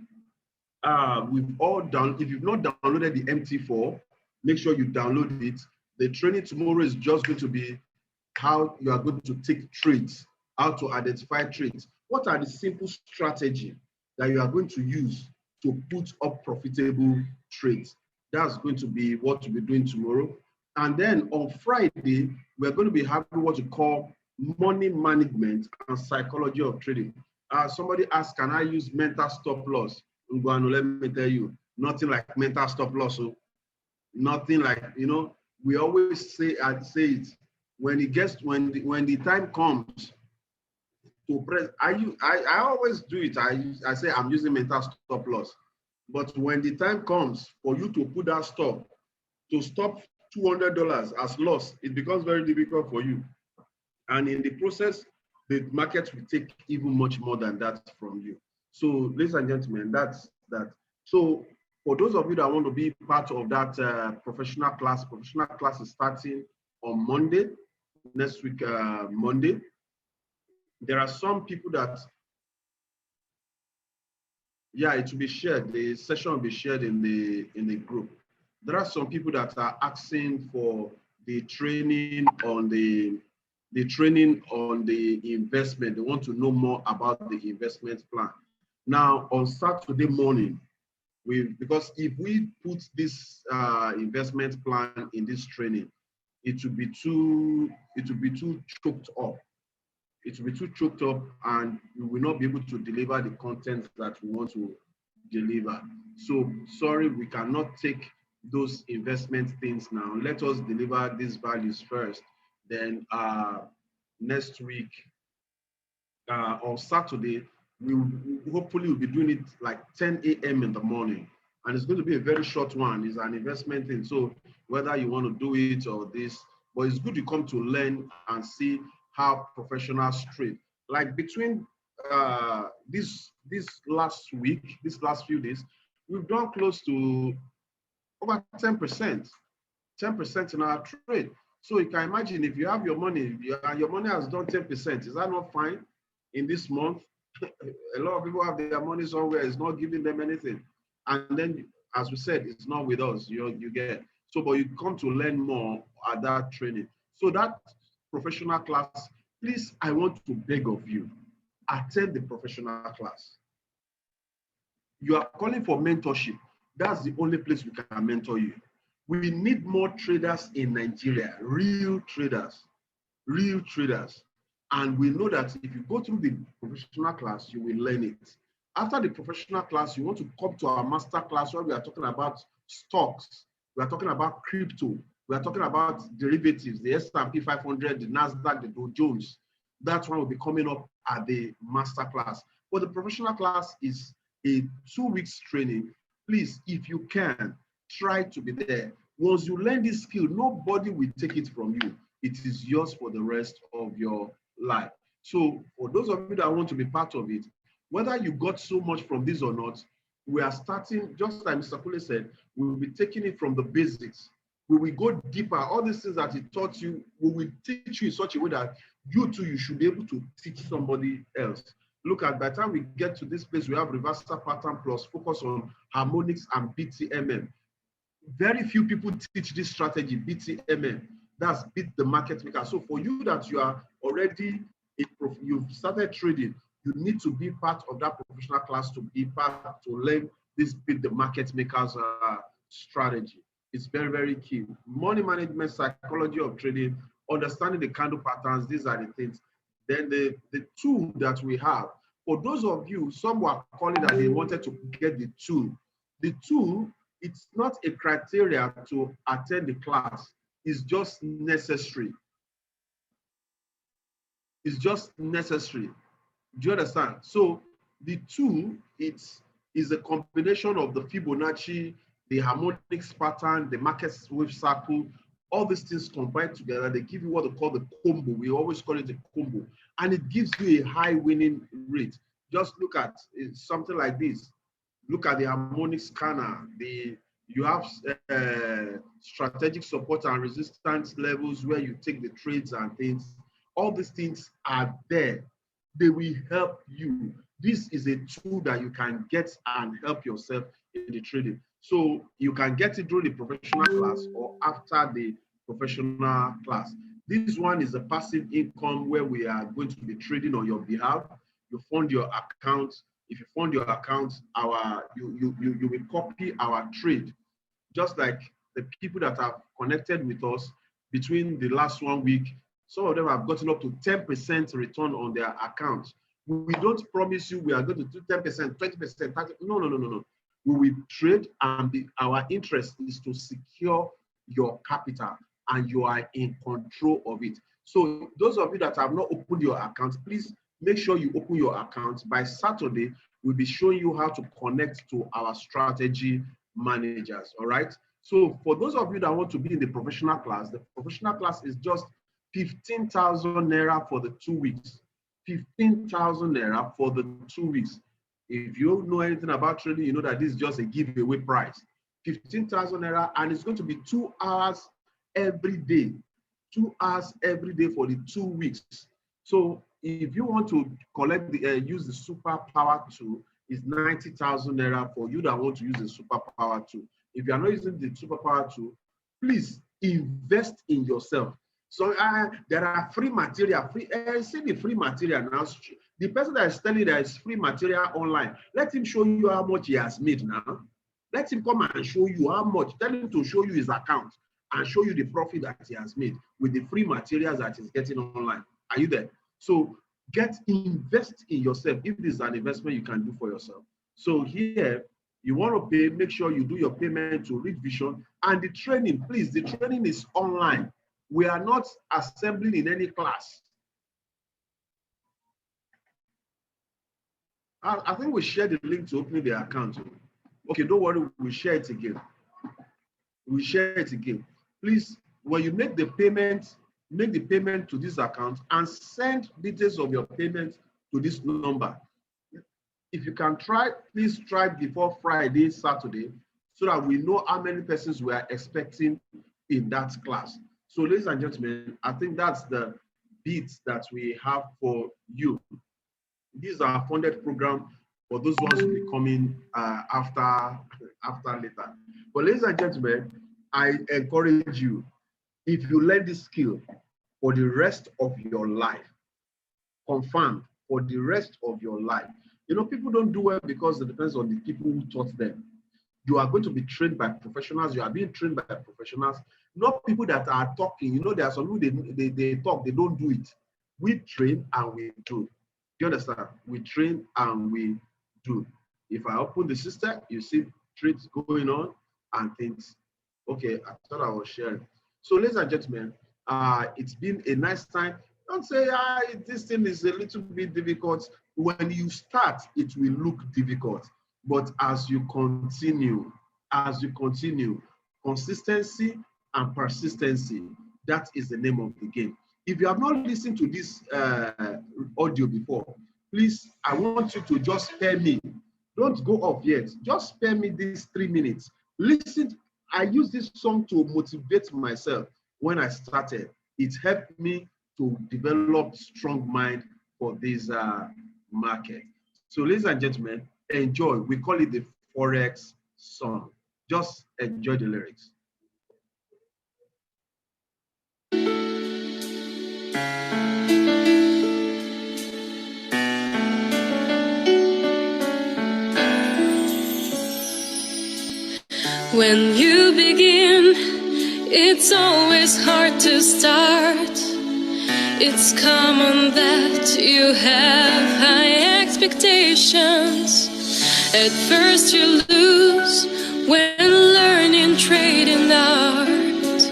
we've all done. If you've not downloaded the Mt4, make sure you download it. The training tomorrow is just going to be how you are going to take trades, how to identify trades. What are the simple strategies that you are going to use to put up profitable trades? That's going to be what we'll be doing tomorrow. And then on Friday, we're going to be having what we call money management and psychology of trading. Somebody asked, can I use mental stop loss? Let me tell you, nothing like mental stop loss. So nothing like, we always say it when the time comes to press. I always do it. I say I'm using mental stop loss. But when the time comes for you to put that stop, to stop $200 as loss, it becomes very difficult for you. And in the process, the market will take even much more than that from you. So, ladies and gentlemen, that's that. So, for those of you that want to be part of that professional class is starting on Monday, next week, Monday. There are some people that, it will be shared. The session will be shared in the group. There are some people that are asking for the training on the investment. They want to know more about the investment plan. Now on Saturday morning, because if we put this investment plan in this training, it will be too choked up. it will be too choked up, and we will not be able to deliver the content that we want to deliver. So sorry, we cannot take those investment things now. Let us deliver these values first. Then next week on Saturday, we hopefully will be doing it like 10 a.m. in the morning. And it's going to be a very short one. It's an investment thing. So whether you want to do it or this, but it's good to come to learn and see how professionals trade. Like between this last week, this last few days, we've done close to over 10%, 10% in our trade. So you can imagine if you have your money, your money has done 10%. Is that not fine? In this month, a lot of people have their money somewhere, it's not giving them anything. And then, as we said, it's not with us, you get. So, but you come to learn more at that training. So that professional class, please, I want to beg of you, attend the professional class. You are calling for mentorship. That's the only place we can mentor you. We need more traders in Nigeria, real traders, real traders. And we know that if you go through the professional class, you will learn it. After the professional class, you want to come to our master class where we are talking about stocks, we are talking about crypto, we are talking about derivatives, the S&P 500, the NASDAQ, the Dow Jones. That one will be coming up at the master class. But the professional class is a 2 weeks training. Please, if you can, try to be there. Once you learn this skill, nobody will take it from you. It is yours for the rest of your life. So for those of you that want to be part of it, whether you got so much from this or not, we are starting, just like Mr. Kule said, we will be taking it from the basics. We will go deeper. All these things that he taught you, we will teach you in such a way that you too, you should be able to teach somebody else. Look at, by the time we get to this place, we have reversal pattern plus focus on harmonics and BTMM. Very few people teach this strategy, BTMM. That's beat the market maker. So for you that you are already, you've started trading, you need to be part of that professional class to be part, to learn this beat the market makers strategy. It's very, very key. Money management, psychology of trading, understanding the candle patterns, these are the things. Then the tool that we have, for those of you, some were calling that they wanted to get the tool. The tool, it's not a criteria to attend the class. It's just necessary. It's just necessary. Do you understand? So the tool, is a combination of the Fibonacci, the harmonics pattern, the market wave circle, all these things combined together. They give you what they call the combo. We always call it a combo. And it gives you a high winning rate. Just look at something like this. Look at the harmonic scanner. You have strategic support and resistance levels where you take the trades and things. All these things are there. They will help you. This is a tool that you can get and help yourself in the trading. So you can get it through the professional class or after the professional class. This one is a passive income where we are going to be trading on your behalf. You fund your account. If you fund your account, you will copy our trade. Just like the people that have connected with us between the last 1 week, some of them have gotten up to 10% return on their account. We don't promise you we are going to do 10%, 20%, 30%. No. We will trade, and our interest is to secure your capital, and you are in control of it. So those of you that have not opened your account, please make sure you open your account. By Saturday, we'll be showing you how to connect to our strategy managers, all right? So for those of you that want to be in the professional class is just 15,000 Naira for the 2 weeks. 15,000 Naira for the 2 weeks. If you don't know anything about trading, you know that this is just a giveaway price. 15,000 Naira, and it's going to be 2 hours every day. 2 hours every day for the 2 weeks. So if you want to collect use the super power tool, it's 90,000 Naira for you that want to use the super power tool. If you are not using the super power tool, please invest in yourself. So there are free material. See the free material now. The person that is telling you there is free material online, let him show you how much he has made now. Let him come and show you how much. Tell him to show you his account and show you the profit that he has made with the free materials that he's getting online. Are you there? So invest in yourself if this is an investment you can do for yourself. So here, you want to pay, make sure you do your payment to Reach Vision. And the training, please, the training is online. We are not assembling in any class. I think we shared the link to opening the account. Okay, don't worry, we'll share it again. We'll share it again. Please, when you make the payment to this account and send details of your payment to this number. If you can try, please try before Friday, Saturday, so that we know how many persons we are expecting in that class. So ladies and gentlemen, I think that's the bits that we have for you. These are funded program for those ones who will be coming after later. But ladies and gentlemen, I encourage you, if you learn this skill for the rest of your life, confirmed for the rest of your life. You know, people don't do well because it depends on the people who taught them. You are going to be trained by professionals. You are being trained by professionals, not people that are talking. You know, there are some people, they talk, they don't do it. We train and we do. Do you understand? We train and we do. If I open the system, you see trades going on and things. Okay, I thought I was sharing. So ladies and gentlemen, it's been a nice time. Don't say, this thing is a little bit difficult. When you start, it will look difficult. But as you continue, consistency and persistency, that is the name of the game. If you have not listened to this audio before, please, I want you to just spare me. Don't go off yet. Just spare me these 3 minutes. Listen, I use this song to motivate myself when I started. It helped me to develop strong mind for this market. So ladies and gentlemen, enjoy. We call it the Forex song. Just enjoy the lyrics. When you begin, it's always hard to start. It's common that you have high expectations. At first you lose when learning trading art.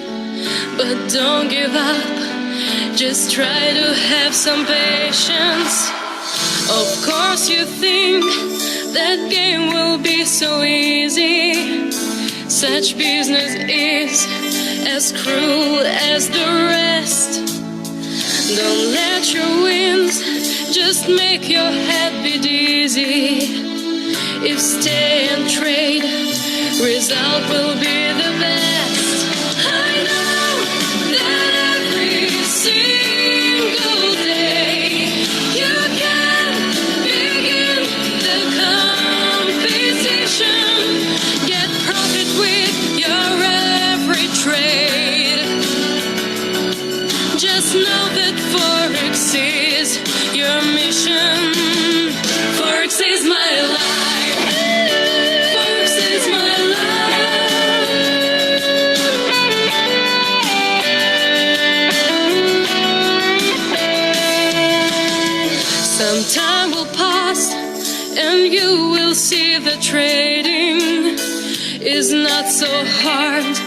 But don't give up, just try to have some patience. Of course you think that game will be so easy. Such business is as cruel as the rest. Don't let your wins just make your head be dizzy. If stay and trade, result will be the best. I know that every single day you can begin the competition. Get profit with your every trade. Just know that Forex is your mission. Forex is my life. Forex is my life. Some time will pass and you will see the trading is not so hard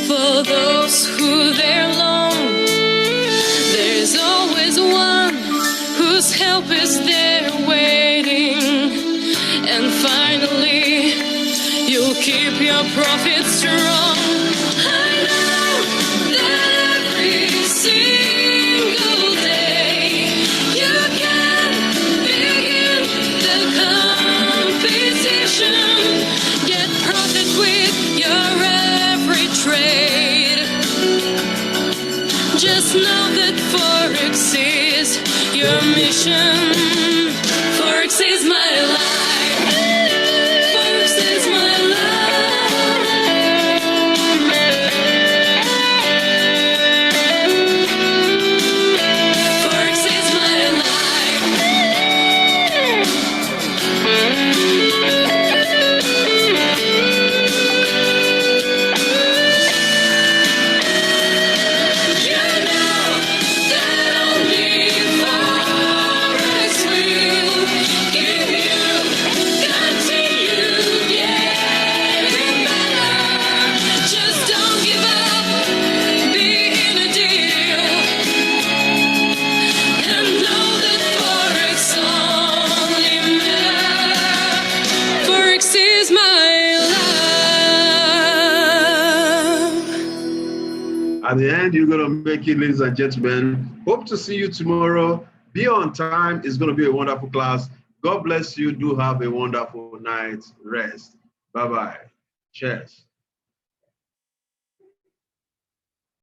for those who they're long. There's always one whose help is there waiting. And finally, you'll keep your profit strong. I know that every single day you can begin the competition. Get profit with your every trade. Just know that Forex is your mission. Forex is my life. Forex is my life. Forex is my life. You know that only Forex At the end, you're going to make it, ladies and gentlemen. Hope to see you tomorrow. Be on time. It's going to be a wonderful class. God bless you. Do have a wonderful night's rest. Bye-bye. Cheers.